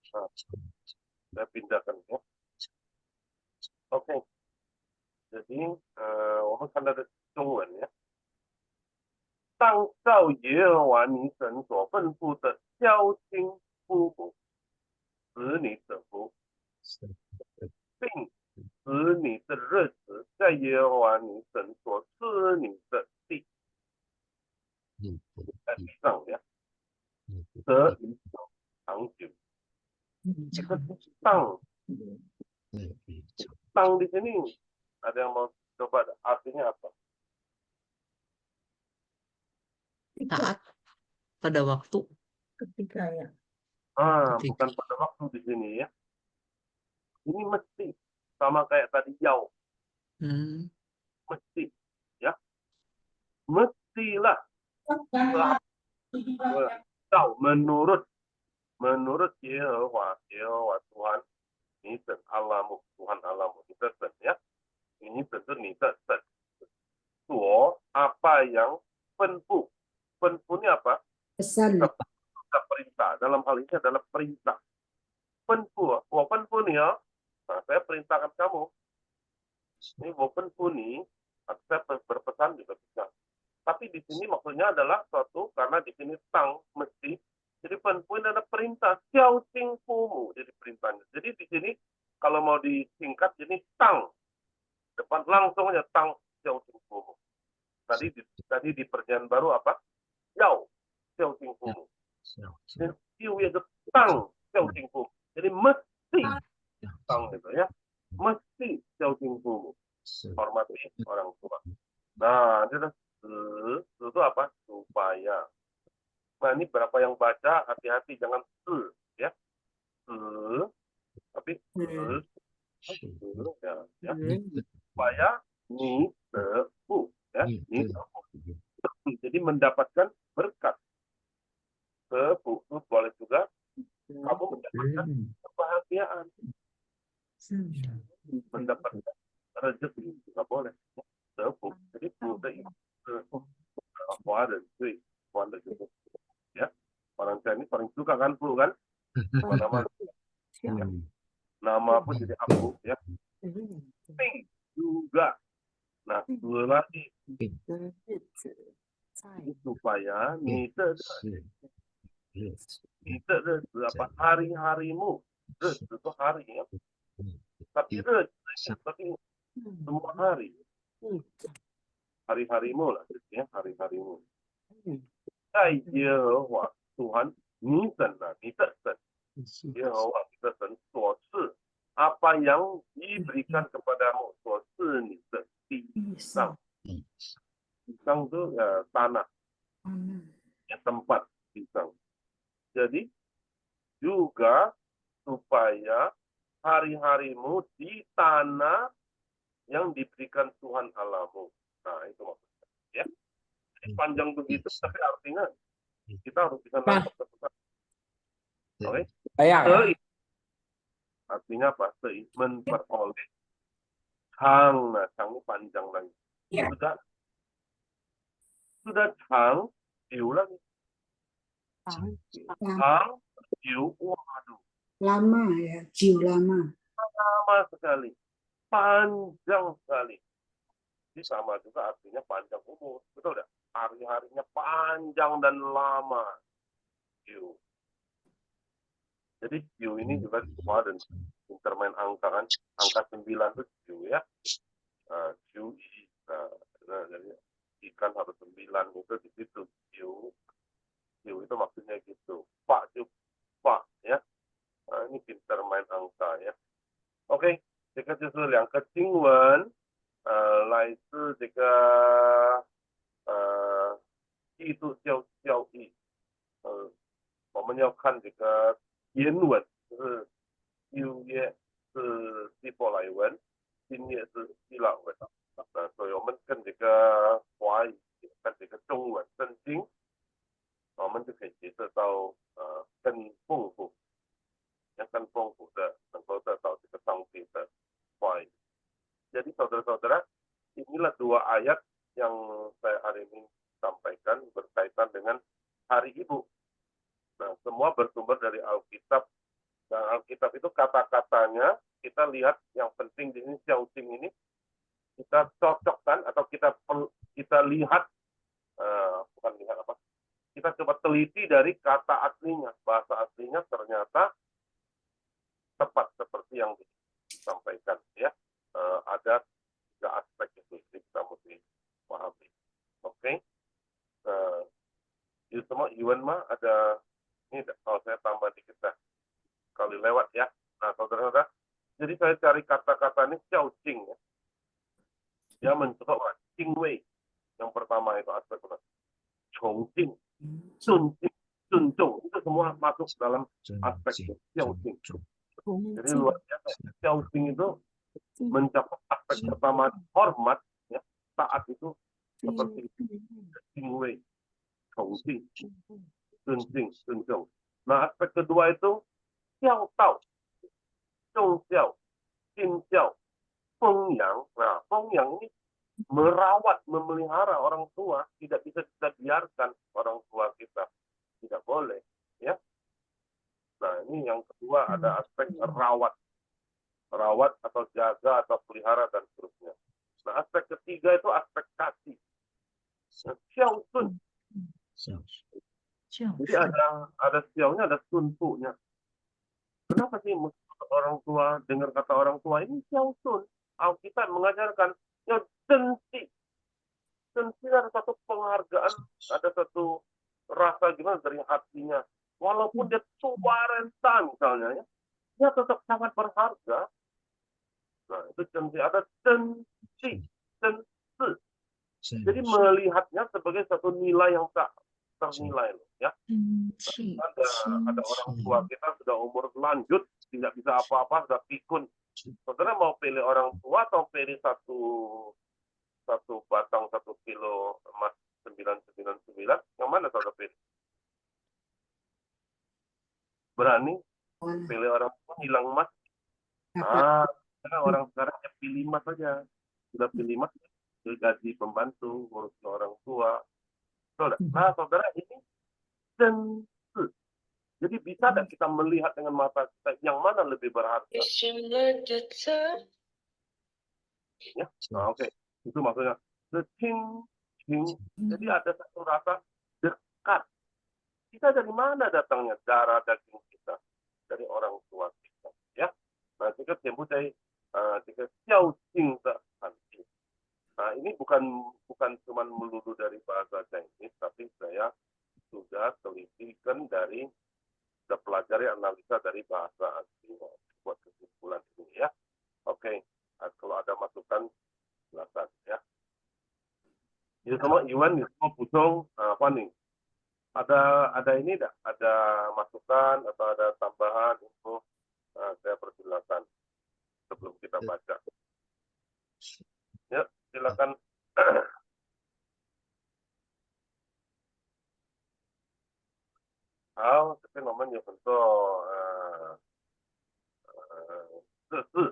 Nah, saya pindahkan ya. Oke. Jadi, 我们看到的中文呀，当照耶和华你神所吩咐的孝亲父母，使你得福，并使你的日子在耶和华你神所赐你的地，在地上呀，得以长久。这个当di sini ada yang mau coba artinya apa? Taat pada waktu. Ketika ya. Bukan pada waktu di sini ya. Ini mesti sama kayak tadi jauh. Mesti ya. Mestilah. Menurut Yehova Tuhan, ini Allahmu, Tuhan Allahmu, ini tersen ya. Ini tentu ini tersen. Apa yang penfu. Penfu ini apa? Pesan. Perintah. Dalam hal ini adalah perintah. Penfu. Penfu nih ya. Nah, saya perintahkan kamu. Ini penfu nih. Saya berpesan juga bisa. Tapi di sini maksudnya adalah suatu karena di sini tang mesti. Jadi penfu ini adalah perintah. Xiao Jing Fumu. Jadi perintahnya. Jadi di sini kalau mau disingkat ini tang. Depan langsung aja tang Xiao Jing Fumu. Tadi di perjanjian baru apa? Xiao Jing Fumu. Xiao itu tang Xiao Jing Fumu. Jadi mesti tang itu ya. Mesti Xiao Jing Fumu. Hormati orang tua. Nah, itu apa? Supaya. Nah, ini berapa yang baca, hati-hati, jangan ya. Tapi ya. Supaya ni tepu ya. Ni tepu. Jadi mendapatkan berkat. Tepu boleh juga kamu mendapatkan kebahagiaan. Mendapatkan rezeki juga boleh. Tepu. Jadi ada gitu. Ya, orang saya ini paling suka kan flu kan, mana-mana ya. Nama pun jadi aku ya. Ping juga. Nah, dua lagi supaya你的是日子，你的日子apa hari-harimu 日子itu hari ya tapi 日子berarti semua hari hari-harimu lah ya hari-harimu 在耶和华 Tuhan 你神啊你的神耶和华你的神所赐 apa yang diberikan kepadamu 所赐你的地上 pisang itu ya, tanah ya, tempat pisang. Jadi juga supaya hari-harimu di tanah yang diberikan Tuhan Allahmu. Nah itu maksudnya ya. Jadi panjang begitu tapi artinya kita harus bisa nangkep pesan. Oke? Artinya apa? Memperoleh Chang, nah Chang ini panjang lagi. Sudah Chang, Jiu lagi. Chang, Jiu, waduh. Lama ya, jiu lama. Lama sekali. Panjang sekali. Jadi sama juga artinya panjang umur. Betul tidak? Hari-harinya panjang dan lama. Jiu. Jadi Jiu ini juga semua dan intermain angka kan. Angka 9 itu Jiu ya. Jiu. Nah, jadi ikan harus 9 itu di situ Jiu. Jiu itu maksudnya gitu. Pak Jiu. Pak ya. Nah, ini pintar main angka ya. OK， 这个就是2个经文，来自这个基督教教义，我们要看这个原文，就是旧约是希伯来文，新约是希腊文，所以我们跟这个华语跟这个中文圣经，我们就可以接受到更丰富。yang akan丰富的能够得到这个上帝的话语。Jadi saudara-saudara, inilah 2 ayat yang saya hari ini sampaikan berkaitan dengan Hari Ibu. Nah, semua bersumber dari Alkitab. Dan Alkitab itu kata-katanya kita lihat yang penting di sini Xiaoqing ini kita cocokkan atau kita lihat bukan lihat apa? Kita coba teliti dari kata aslinya, bahasa aslinya ternyata tepat seperti yang disampaikan ya. Ada 3 aspek itu kita mesti pahami. Oke. Itu semua Iwan mah ada ini kalau saya tambah dikit dah. Kali lewat ya. Nah, saudara-saudara, jadi saya cari kata-kata ini Xiaoqing ya. Dia mencoba Jingwei. Yang pertama itu aspek Chongqing, Sunqing, Sunzong. Itu semua masuk dalam aspek Xiaoqing. Jadi luar biasa. Xiaoqing itu mencakup aspek pertama hormat, ya, taat itu seperti Jingwei, Chongqing, Sunqing, Sunzong. Nah aspek kedua itu Xiao Tao, Zhong Xiao, Jin Xiao, Feng Yang. Nah Feng Yang ini merawat, memelihara orang tua, tidak bisa kita biarkan orang tua kita, tidak boleh, ya. Nah ini yang kedua ada aspek rawat atau jaga atau pelihara dan seterusnya. Nah aspek ketiga itu aspek kasih. Xiaosun. Jadi ada xiaonya, ada sunpunya. Kenapa sih orang tua dengar kata orang tua ini xiaosun? Alkitab mengajarkan yang tensi. Tensi ada satu penghargaan, ada satu rasa gimana dari hatinya. Walaupun dia tua renta misalnya, ya, dia tetap sangat berharga. Nah, itu ada tensi. Jadi melihatnya sebagai satu nilai yang tak ternilai, ya. Ada orang tua kita sudah umur lanjut, tidak bisa apa-apa, sudah pikun. Saudara mau pilih orang tua atau pilih satu batang 1 kilo emas 999? Yang mana saudara pilih? Berani pilih orang tua hilang emas? Karena orang sekarang ya pilih emas saja. Sudah pilih emas, gaji pembantu, ngurus orang tua. Nah, saudara ini tentu. Jadi bisa tidak kita melihat dengan mata kita yang mana lebih berharga? Ya, nah, oke. Itu maksudnya the king. Jadi ada satu rasa the zakat. Kita dari mana datangnya darah daging kita? Dari orang tua kita. Ya, nah, kita sebut dari kita xiao jing de hanji. Nah, ini bukan cuma melulu dari bahasa Chinese, tapi saya sudah telitikan dari sudah pelajari analisa dari bahasa aslinya buat kesimpulan ini ya. Oke, kalau ada masukan silakan ya. Itu semua Iwan, itu semua Pusong, Fanny. Ada ini enggak? Ada masukan atau ada tambahan info? Saya persilakan sebelum kita baca. Ya, silakan. Hao, tapi nomor有很多设施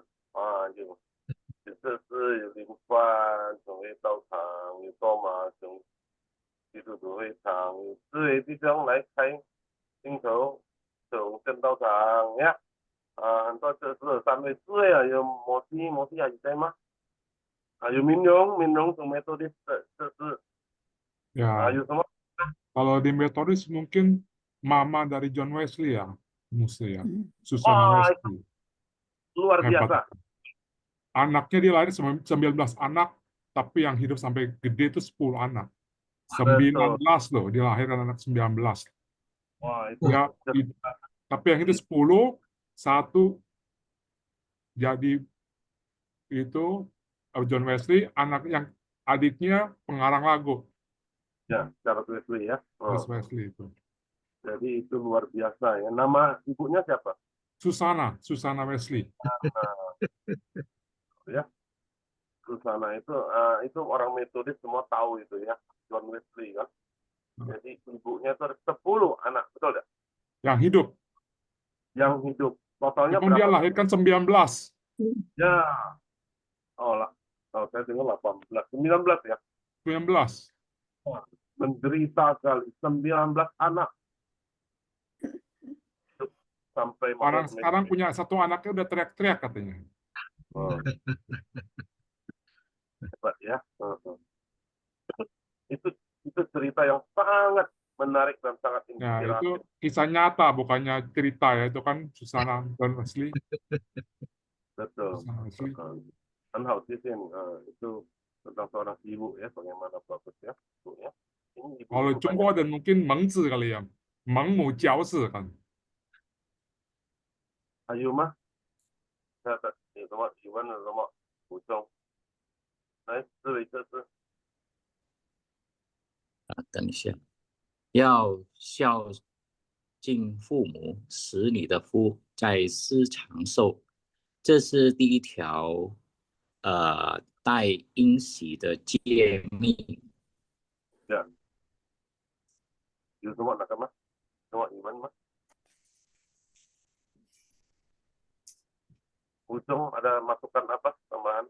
有设施，有灵幡，仲有道場，有多嘛，仲基督徒會場，有四位弟兄來開星球總正道場呀。很多設施，3位4位啊，有摩西還在嗎？有民榮仲metodis設施。 Ya, 有什麼？ kalau di metodis mungkin mama dari John Wesley ya, mesti ya, Susana Wah, Wesley. luar Hebat. biasa. Anaknya dia lahir 19 anak, tapi yang hidup sampai gede itu 10 anak. 19 loh, dia lahirkan anak 19. Wah, Ya, tapi yang itu 10, satu jadi itu John Wesley, anak yang adiknya pengarang lagu. Ya, Charles Wesley ya. Charles Wesley itu. Jadi itu luar biasa ya. Nama ibunya siapa? Susana Wesley. Ya, Susana itu orang metodis semua tahu itu ya, John Wesley kan. Jadi ibunya itu 10 anak, betul ya? Yang hidup. Yang hidup. Totalnya Dia berapa? lahirkan 19. Ya. Saya dengar 18, 19 ya. 19. Menderita kali 19 anak. Sampai Orang sekarang punya satu anaknya udah teriak-teriak katanya. Hebat ya. Itu cerita yang sangat menarik dan sangat Ya, inspiratif. itu kisah nyata, bukannya cerita ya. Itu kan Susana John Wesley. Betul. Susana Wesley. Kan itu tentang seorang ibu ya, bagaimana bagus ya. Ibu, ya. Ini Kalau Jungko dan mungkin Mengzi kali ya. Mengmu Jiaozi kan. Ayo mah.什么语文的什么补充？来，这位这是等一下，要孝敬父母，使你的福在世长寿，这是第一条带应许的诫命。ya. 有什么那个吗？什么语文吗？Ujung ada masukan apa tambahan?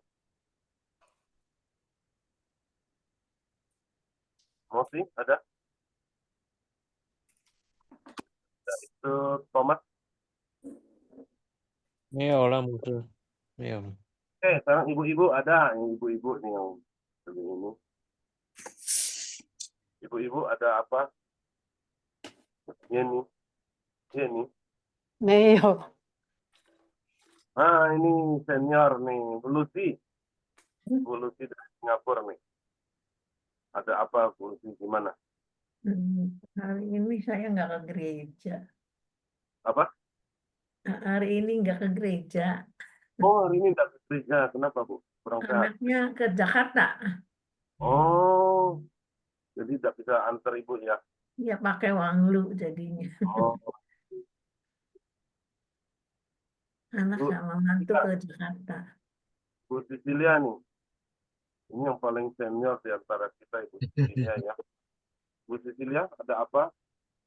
Mosi ada? Itu Thomas. 没有了，牧师，没有了。 Oke, sekarang ibu-ibu ada, ibu-ibu nih yang ini. Ibu-ibu ada apa? Ini. 没有。 Ini senior nih, Bu Lucy dari Singapura nih. Ada apa, Bu Lucy, gimana? Hari ini saya nggak ke gereja. Apa? Hari ini nggak ke gereja. Oh, hari ini nggak ke gereja. Kenapa, Bu? Kurang sehat? Anaknya ke Jakarta. Oh, jadi tidak bisa antar ibu ya? Ya pakai wanglu jadinya. Oh, Anak Bu, sama mantu ke Jakarta. Bu Cecilia nih. Ini yang paling senior di antara kita, Ibu Cecilia ya. Bu Cecilia, ada apa?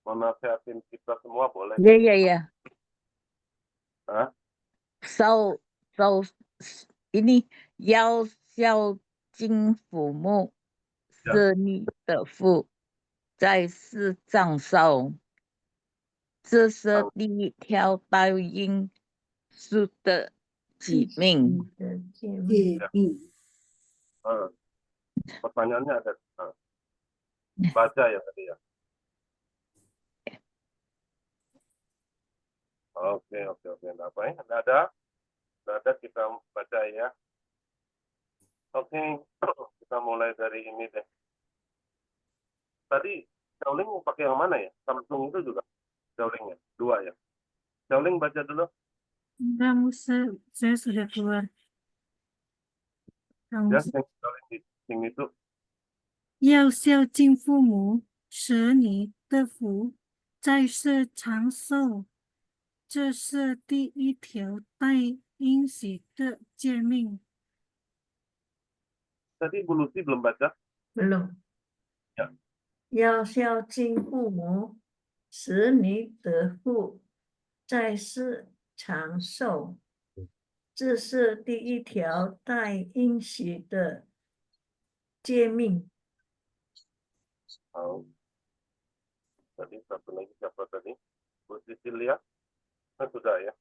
Mau nasihatin kita semua boleh? Ya. Hah? ini 要孝敬父母，使你的福在世长寿。这是第一条带应许的诫命。 Pertanyaannya ada. Baca ya tadi ya. Oke, Nggak apa ya? Nggak ada kita baca ya. Oke, kita mulai dari ini deh. Tadi Xiaoling mau pakai yang mana ya? Samsung itu juga Xiaolingnya, 2 ya. Xiaoling baca dulu. Enggak, saya sudah keluar. Kamu Ya, yang Xiaoling di sini itu 要孝敬父母，使你的福在世长寿，这是第一条带应许的诫命。 tadi Bu Lucy belum baca. belum. Ya. 要孝敬父母，使你得福，在世长寿，这是第一条带应许的诫命。 Oh. Tadi satu lagi siapa tadi? Bu Cecilia. Sudah ya.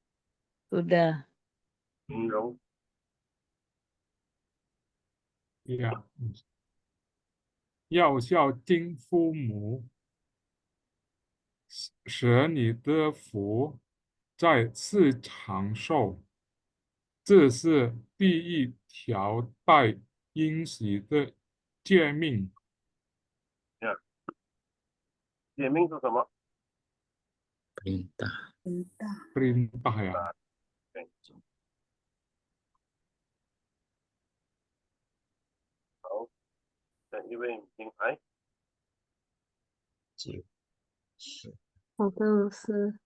Sudah. Dong. Ya. 要孝敬父母，使你的福在世长寿，这是第一条带应许的诫命。 Ya. 诫命是什么？ perintah. Perintah ya. Oke. Halo. Dan Iwe Ming Ai. 好的，老师。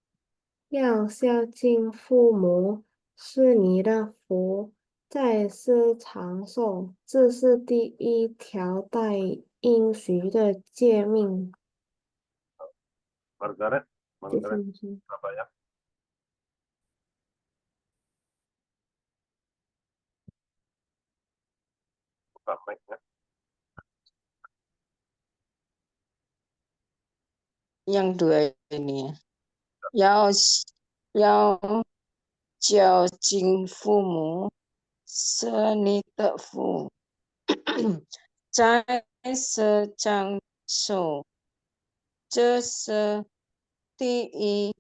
要孝敬父母，是你的福，在世长寿，这是第一条带应许的诫命。 Margaret. 谢谢 Margaret. 老师。 Apa ya? Buka mic-nya. Yang 2 ini ya. 要孝敬父母，使你的福在世长寿，这是第一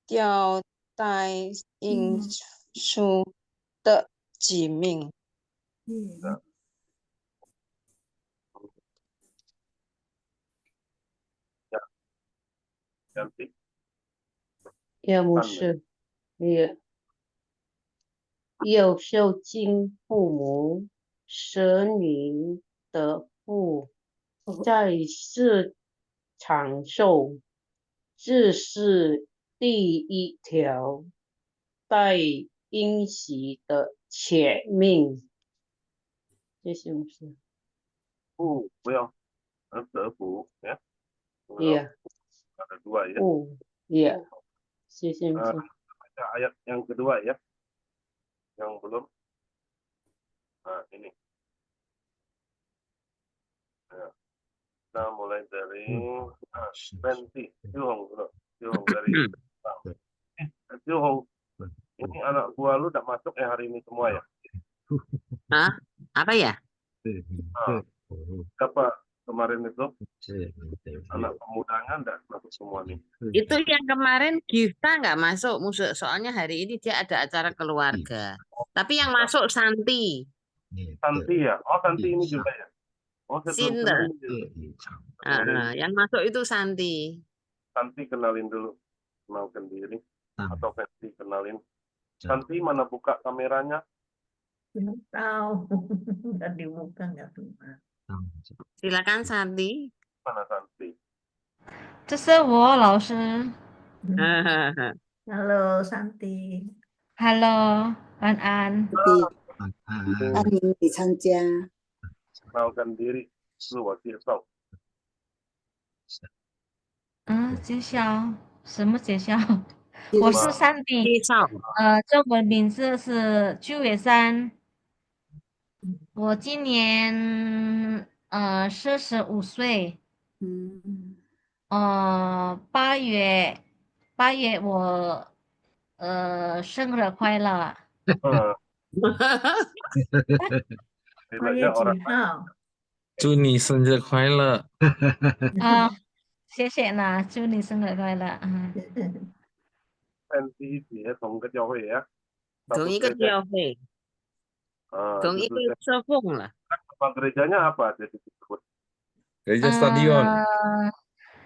条带应许的诫命。 Ya. Ganti. Ya, 牧师，要孝敬父母，使你的福在世长寿，这是第一条带应许的诫命。谢谢牧师。不要.得福ya. Iya. Ada 2 ya. Iya. 谢谢牧师。 Baca ayat yang kedua ya. Yang belum. Nah, ini. Ya. Kita mulai dari Penti. Juhong dulu. Juhong dari Juhong. Ini anak buah lu udah masuk ya hari ini semua ya? Hah? Apa ya? Nah, siapa kemarin itu? Anak pemudangan enggak masuk semua nih. Itu yang kemarin Gifta nggak masuk musuh, soalnya hari ini dia ada acara keluarga. Tapi yang masuk Santi. Santi ya? Oh, Santi ini juga ya? Oh, Sinter. Yang masuk itu Santi. Santi kenalin dulu. Kenalkan diri. Atau Penti kenalin. Santi mana buka kameranya? Belum tahu. Nggak dibuka, nggak keluar. Silakan Santi. Mana Santi? 这是我老师。 Halo Santi. Halo, An. Ani Chanjia. Kenalkan diri. 自我介绍。介绍什么介绍？我是山迪。介绍。中文名字是朱伟山。我今年45岁。8月我生日快乐。 8月几号？ 祝你生日快乐！谢谢呢，祝你生日快乐。fancy 一起同个教会呀，同一个 satu gereja. 教会， 同一个 Justru社奉了。 nama gerejanya apa jadi disebut? Gereja stadion.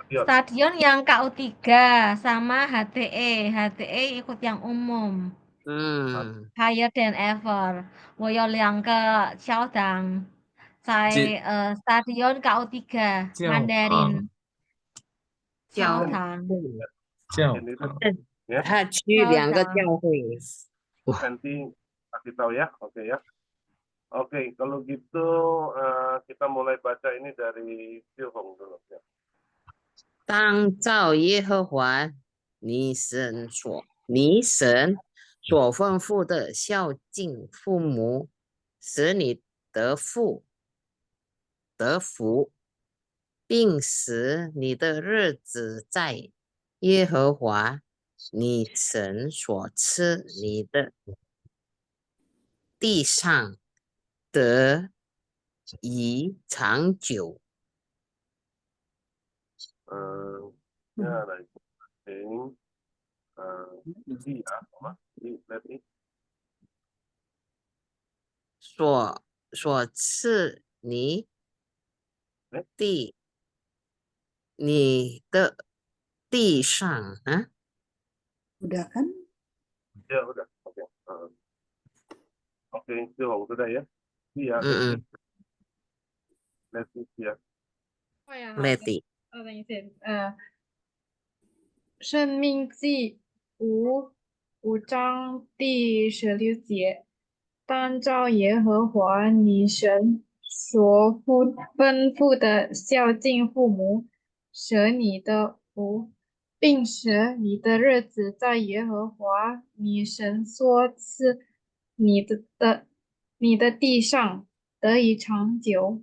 Stadion. Stadion yang KU3 sama HTE. HTE ikut yang umum. Higher than ever. 我有2个教堂在教Stadion KU3 教堂 Mandarin 教教堂。教 Ini 堂 ya. 他去2个教会。 Nanti kasih tahu ya, oke ya. Oke, kalau gitu kita mulai baca ini dari Silhong dulu ya. 当照耶和华你神所吩咐的孝敬父母，使你得福，并使你的日子在耶和华你神所赐你的地上得以长久。Ya, dari penting. Iya, apa? Berarti 所赐你的地上啊。 Udah kan? ya udah, oke. Oke, Silhong sudah ya. Iya, Leti ya. Leti 等一下，生命记5章第16节，当照耶和华你神所吩咐的孝敬父母，使你的福，并使你的日子在耶和华你神所赐你的地上得以长久。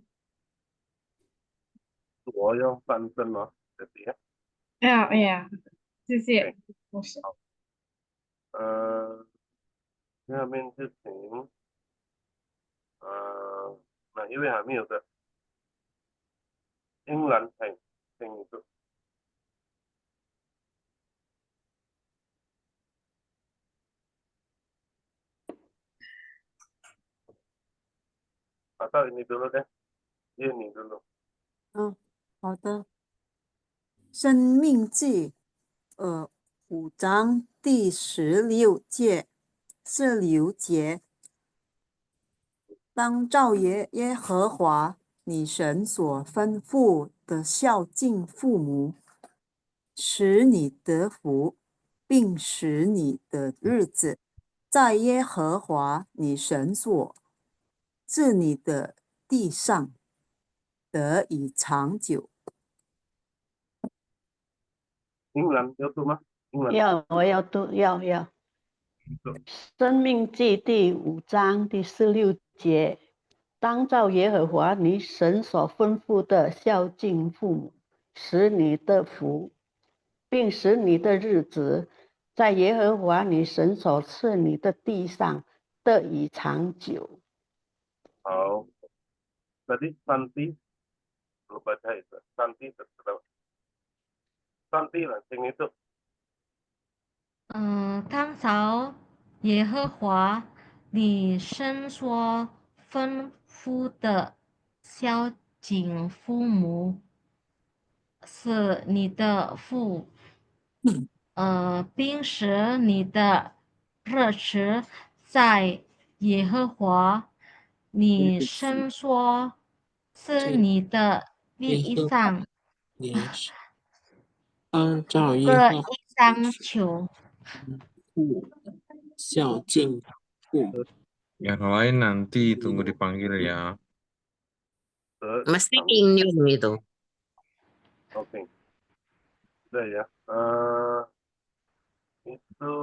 我要翻身吗？Leti ya. 哎呀，谢谢，不是。下面就请哪一位还没有的？英兰请一个。Atau ini dulu deh. Ini dulu. 好的。生命记5章第16节，当照耶和华你神所吩咐的孝敬父母，使你得福，并使你的日子在耶和华你神所赐你的地上得以长久。英兰要读吗？英兰。要，我要读，要。生命记第5章第16节，当照耶和华你神所吩咐的孝敬父母，使你得福，并使你的日子在耶和华你神所赐你的地上得以长久。好，tadi Santi belum baca itu. Santi terus. Santi langsung itu. 当朝耶和华你神所吩咐的孝敬父母，是你的福，并使你的日子在耶和华你神所赐你的地上按照耶得和以长久。孝敬父母。 Yang lain nanti tunggu dipanggil ya. Mesti inyum itu. Oke. Sudah ya. Itu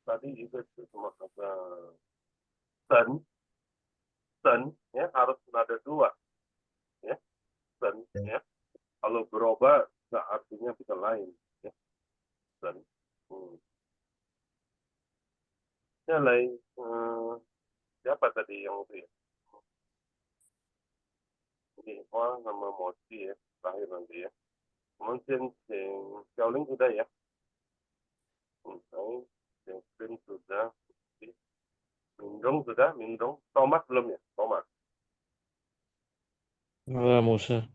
tadi juga cuma kata sen ya harus ada 2 ya. Sen ya. Kalau berubah nggak artinya bisa lain ya. Sen. Ya lain siapa tadi yang itu ya? Ini nama Mochi ya, terakhir nanti ya. Mungkin Xiao Ling sudah ya. Yasin sudah. Minrong sudah, Minrong. Thomas belum ya? Thomas. 牧师，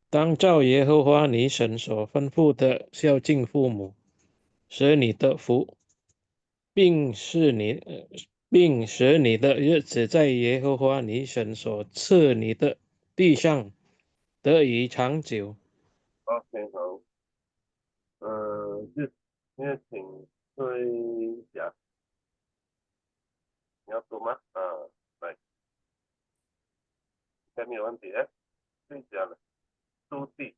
当照耶和华你神所吩咐的孝敬父母，使你得福，并使你的日子在耶和华你神所赐你的地上得以长久。OK， 好。就现在请推讲，你要读吗？来，应该没有问题哎，推讲了，朱棣，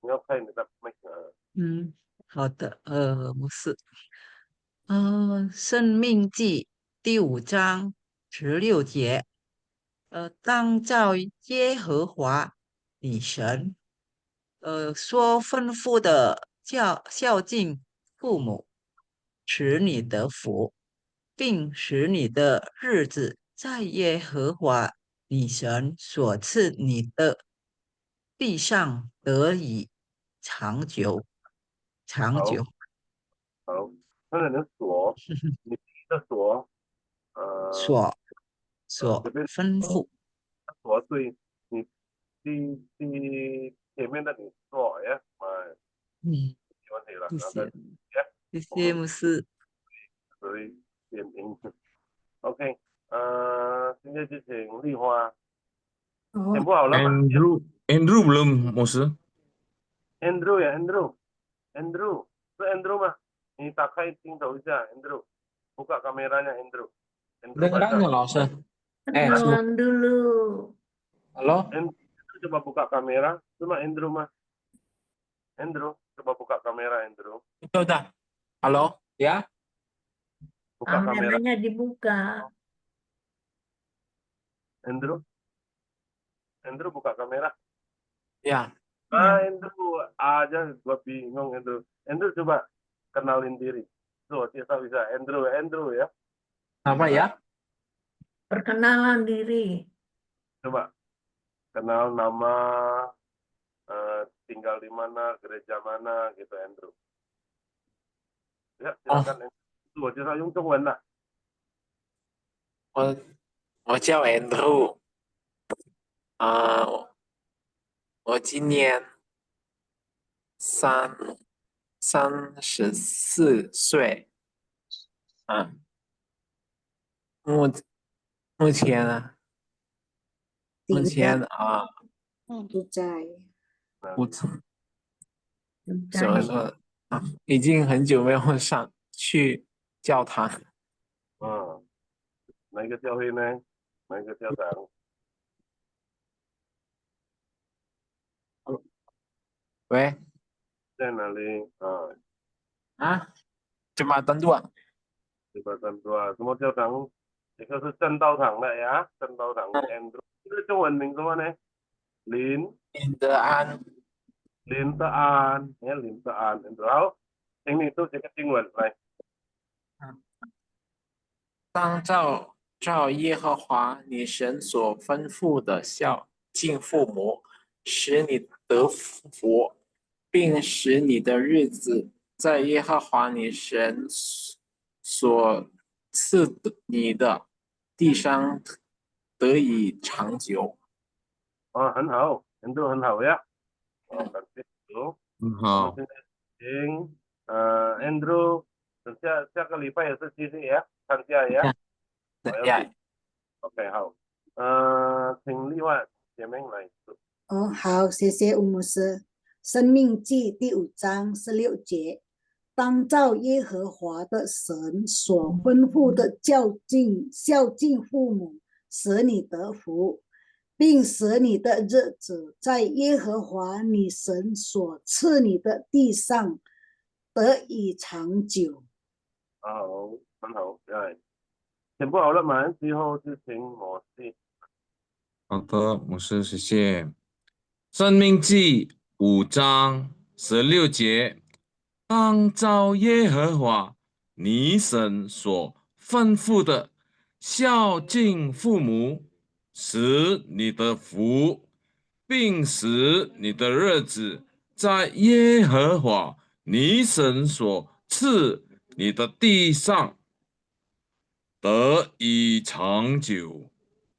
你要开你的那个。好的，牧师，《生命记》第5章16节，当照耶和华你神，说吩咐的孝敬父母，使你得福，并使你的日子在耶和华你神所赐你的地上得以长久。好，看看你的所，你的所，所这边吩咐，所对你前面的你所呀，没问题了，谢谢，然后谢谢牧师。所以点评。OK， 现在就请丽花，全部好了吗 Andrew belum, Moses.？Andrew 呀，Andrew，是 Andrew 吗？你打开镜头一下 ，Andrew， buka kameranya Andrew Kedengeran baca. nggak, Lause? Kenalan dulu. Halo? Andrew coba buka kamera, cuma Andrew mah. Andrew, coba buka kamera Andrew. Udah. Halo? Ya? Buka kamera. Kameranya dibuka. Andrew buka kamera. Ya. Andrew aja gua bingung Andrew. Andrew coba kenalin diri. Tuh, kita bisa Andrew ya. Apa ya? Perkenalan diri. Coba kenal nama, tinggal di mana, gereja mana gitu Andrew. Ya, silakan Andrew. 自我介绍用中文的。我叫 Andrew，我今年34岁，目前啊，不在，怎么说已经很久没有去教堂。哪一个教会呢？哪一个教堂？喂？在哪里？Jembatan 2。Jembatan 2， 什么教堂？一个是正道堂的呀，正道堂 Andrew， 这个中文名什么呢？林德安，Andrew， 好，请你读这个经文来。当照耶和华你神所吩咐的孝敬父母，使你得福，并使你的日子在耶和华你神所赐你的地上得以长久。很好，Andrew 很好呀。感谢主。好。我们现在请Andrew， 下个礼拜也是继续呀，参加呀。OK， 好。请另外姐妹来读。好，谢谢吴牧师。生命记第5章16节，当照耶和华的神所吩咐的孝敬父母，使你得福，并使你的日子在耶和华你神所赐你的地上得以长久。好，很好，对，全部好了吗？之后就请我去。好的，牧师，谢谢。生命记5章16节，当照耶和华你神所吩咐的孝敬父母，使你的福，并使你的日子在耶和华你神所赐你的地上得以长久。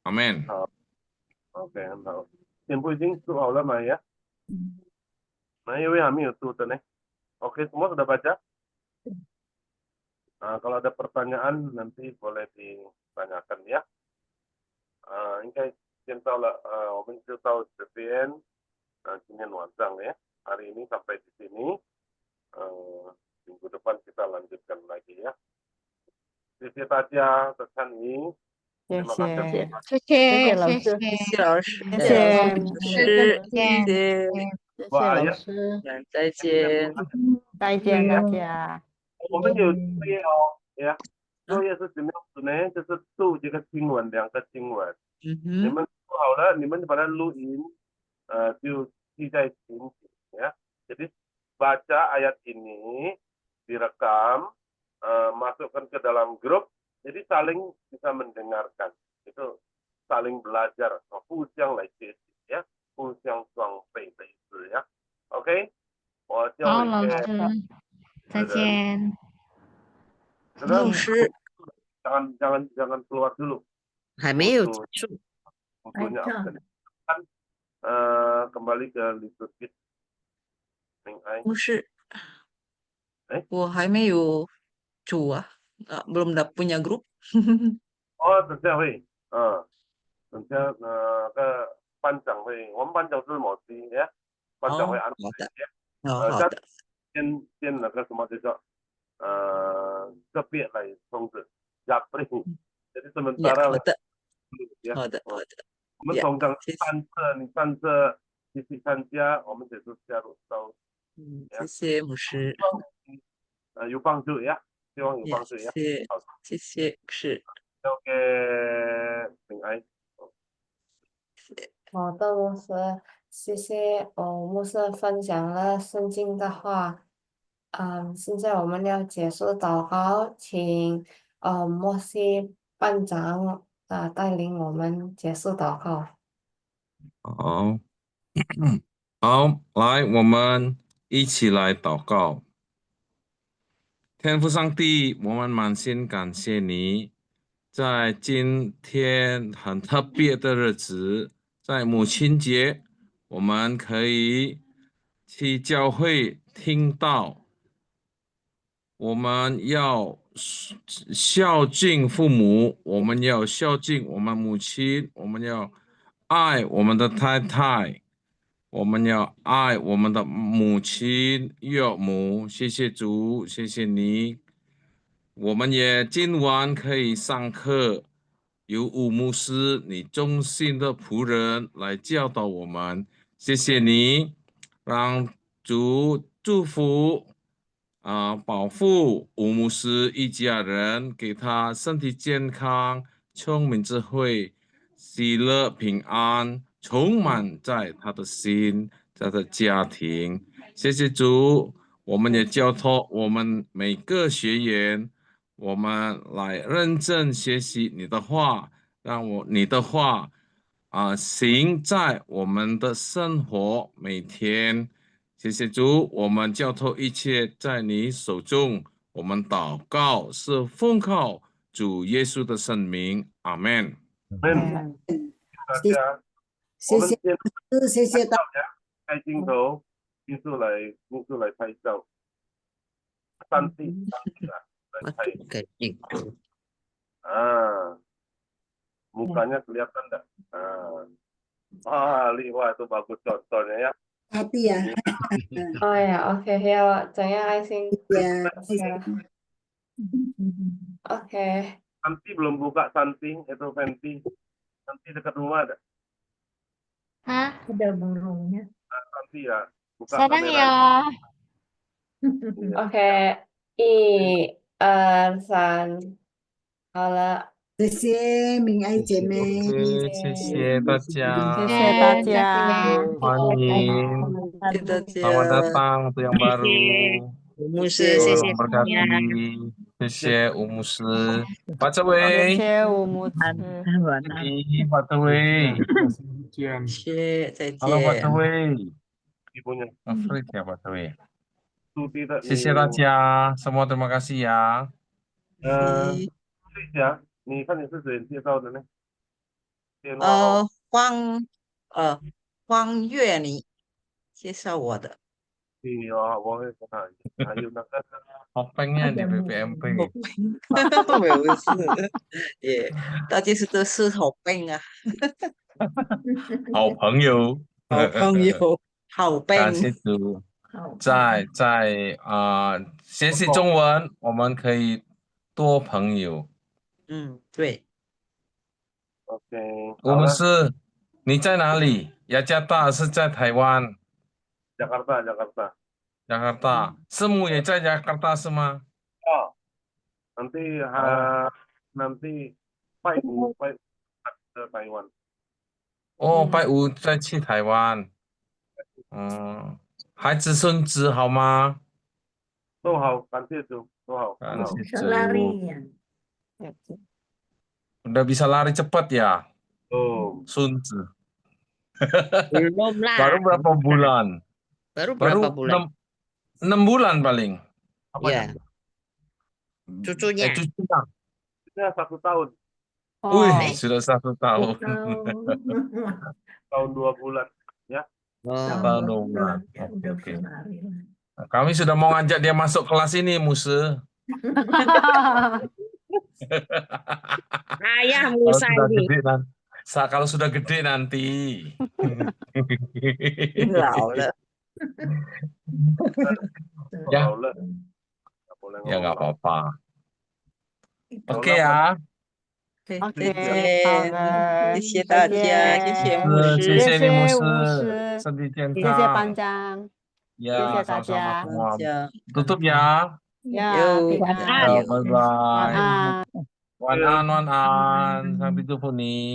阿门。好，OK，很好。全部已经读好了吗ya？哪一位还没有读的呢？Oke, semua sudah baca? Nah, kalau ada pertanyaan nanti boleh ditanyakan ya. 应该见到了，我们就到这边，今天晚上ya. Hari ini sampai di sini. Minggu depan kita lanjutkan lagi ya. 谢谢大家的参与。谢terima kasih. 谢，谢谢，老师，谢谢老师，谢谢谢谢，老师，谢谢，谢我谢老 ayat 师，再见。再见大家。我们有作业哦，ya. 作业是怎么样子呢？就是读这个经文，两个经文。你们读好了，你们把它录音，就记在心里ya. Jadi baca ayat ini, direkam, masukkan ke dalam grup, jadi saling bisa mendengarkan. Itu saling belajar, 互相来学习呀，互相双倍的意思呀。OK， 我教好，一些老师，再人，见。老师， jangan keluar dulu. 还没有结束。 Bukunya kan kembali ke liturgi. 牧师，哎，我还没有组啊，belum punya grup。 哦，等下会，等下个班长会，我们班长是某西呀，班长会安排呀，好的，先那个什么叫做个别来通知，Japri，jadi sementara 好的，我们通常你上车继续参加，我们只是加入到，谢谢牧师，有帮助呀，希望有帮助呀，好，谢谢牧师。 OK，平安。好的，牧师，谢谢牧师分享了圣经的话。现在我们要结束祷告，请莫西班长带领我们结束祷告。好，好，来，我们一起来祷告。天父上帝，我们满心感谢你，在今天很特别的日子，在母亲节，我们可以去教会听到，我们要孝敬父母，我们要孝敬我们母亲，我们要爱我们的太太，我们要爱我们的母亲岳母。谢谢主，谢谢你。我们也今晚可以上课，由吴牧师你忠心的仆人来教导我们。谢谢你，让主祝福保护吴牧师一家人，给他身体健康、聪明智慧、喜乐平安，充满在他的心，在他的家庭。谢谢主，我们也交托我们每个学员，我们来认真学习你的话，让你的话行在我们的生活每天。谢谢主，我们交托一切在你手中。我们祷告是奉靠主耶稣的圣名，阿门。大家，谢谢，谢谢大家。开镜头，迅速来拍照。3D 来拍。mukanya kelihatan enggak? Wah, lihat itu bagus contohnya ya. Hati ya. Oh ya, oke ya, saya asing. Ya. Oke. Santi belum buka Santi, itu Fenty. Santi dekat rumah ada. Hah? Ada burungnya. Santi ya, buka Sarang kamera. ya. Oke, 1、2、3，好了。谢谢明爱姐妹，谢谢大家，谢谢大家，欢迎，selamat datang untuk yang baru. 吴牧师，谢谢大家，谢谢吴牧师，华泽伟，谢谢吴牧师，华泽伟，见，谢，再见。Halo Pak Dewi. ibunya. Afrit ya Pak Dewi. Itu tidak 谢谢大家，semua terima kasih ya。试一下，你看你是谁介绍的呢？电话号方月妮介绍我的。我会跟他，还有那个 好pengen di PPMP。不是，也大家都是好朋啊。好朋友，好朋友，好朋。感谢主，在学习中文，我们可以多朋友。对。OK。我们是，你在哪里？雅加达是在台湾。Jakarta，师母也在Jakarta是吗？ nanti 拜五ke Taiwan。哦，拜五再去台湾。孩子孙子好吗？都好，感谢主，都好。感谢主。 Udah bisa lari cepat ya? Sunzi. Belum lah. Baru berapa bulan? Baru berapa bulan? 6 bulan paling. Iya. Cucunya. Cucunya. Sudah 1 tahun. Wih, sudah 1 tahun. Tahun 2 bulan, ya. Tahun 2 bulan. Oke. Kami sudah mau ngajak dia masuk kelas ini, Muse. Ayahmu Sandi. Kalau sudah gede nanti. Ya nggak apa-apa. Oke ya. 好的，谢谢大家，谢谢牧师，谢谢你牧师，身体健康，谢谢班长，谢谢大家， Tutup ya. 晚安，拜拜。晚安，晚安，Sampai jumpa nih.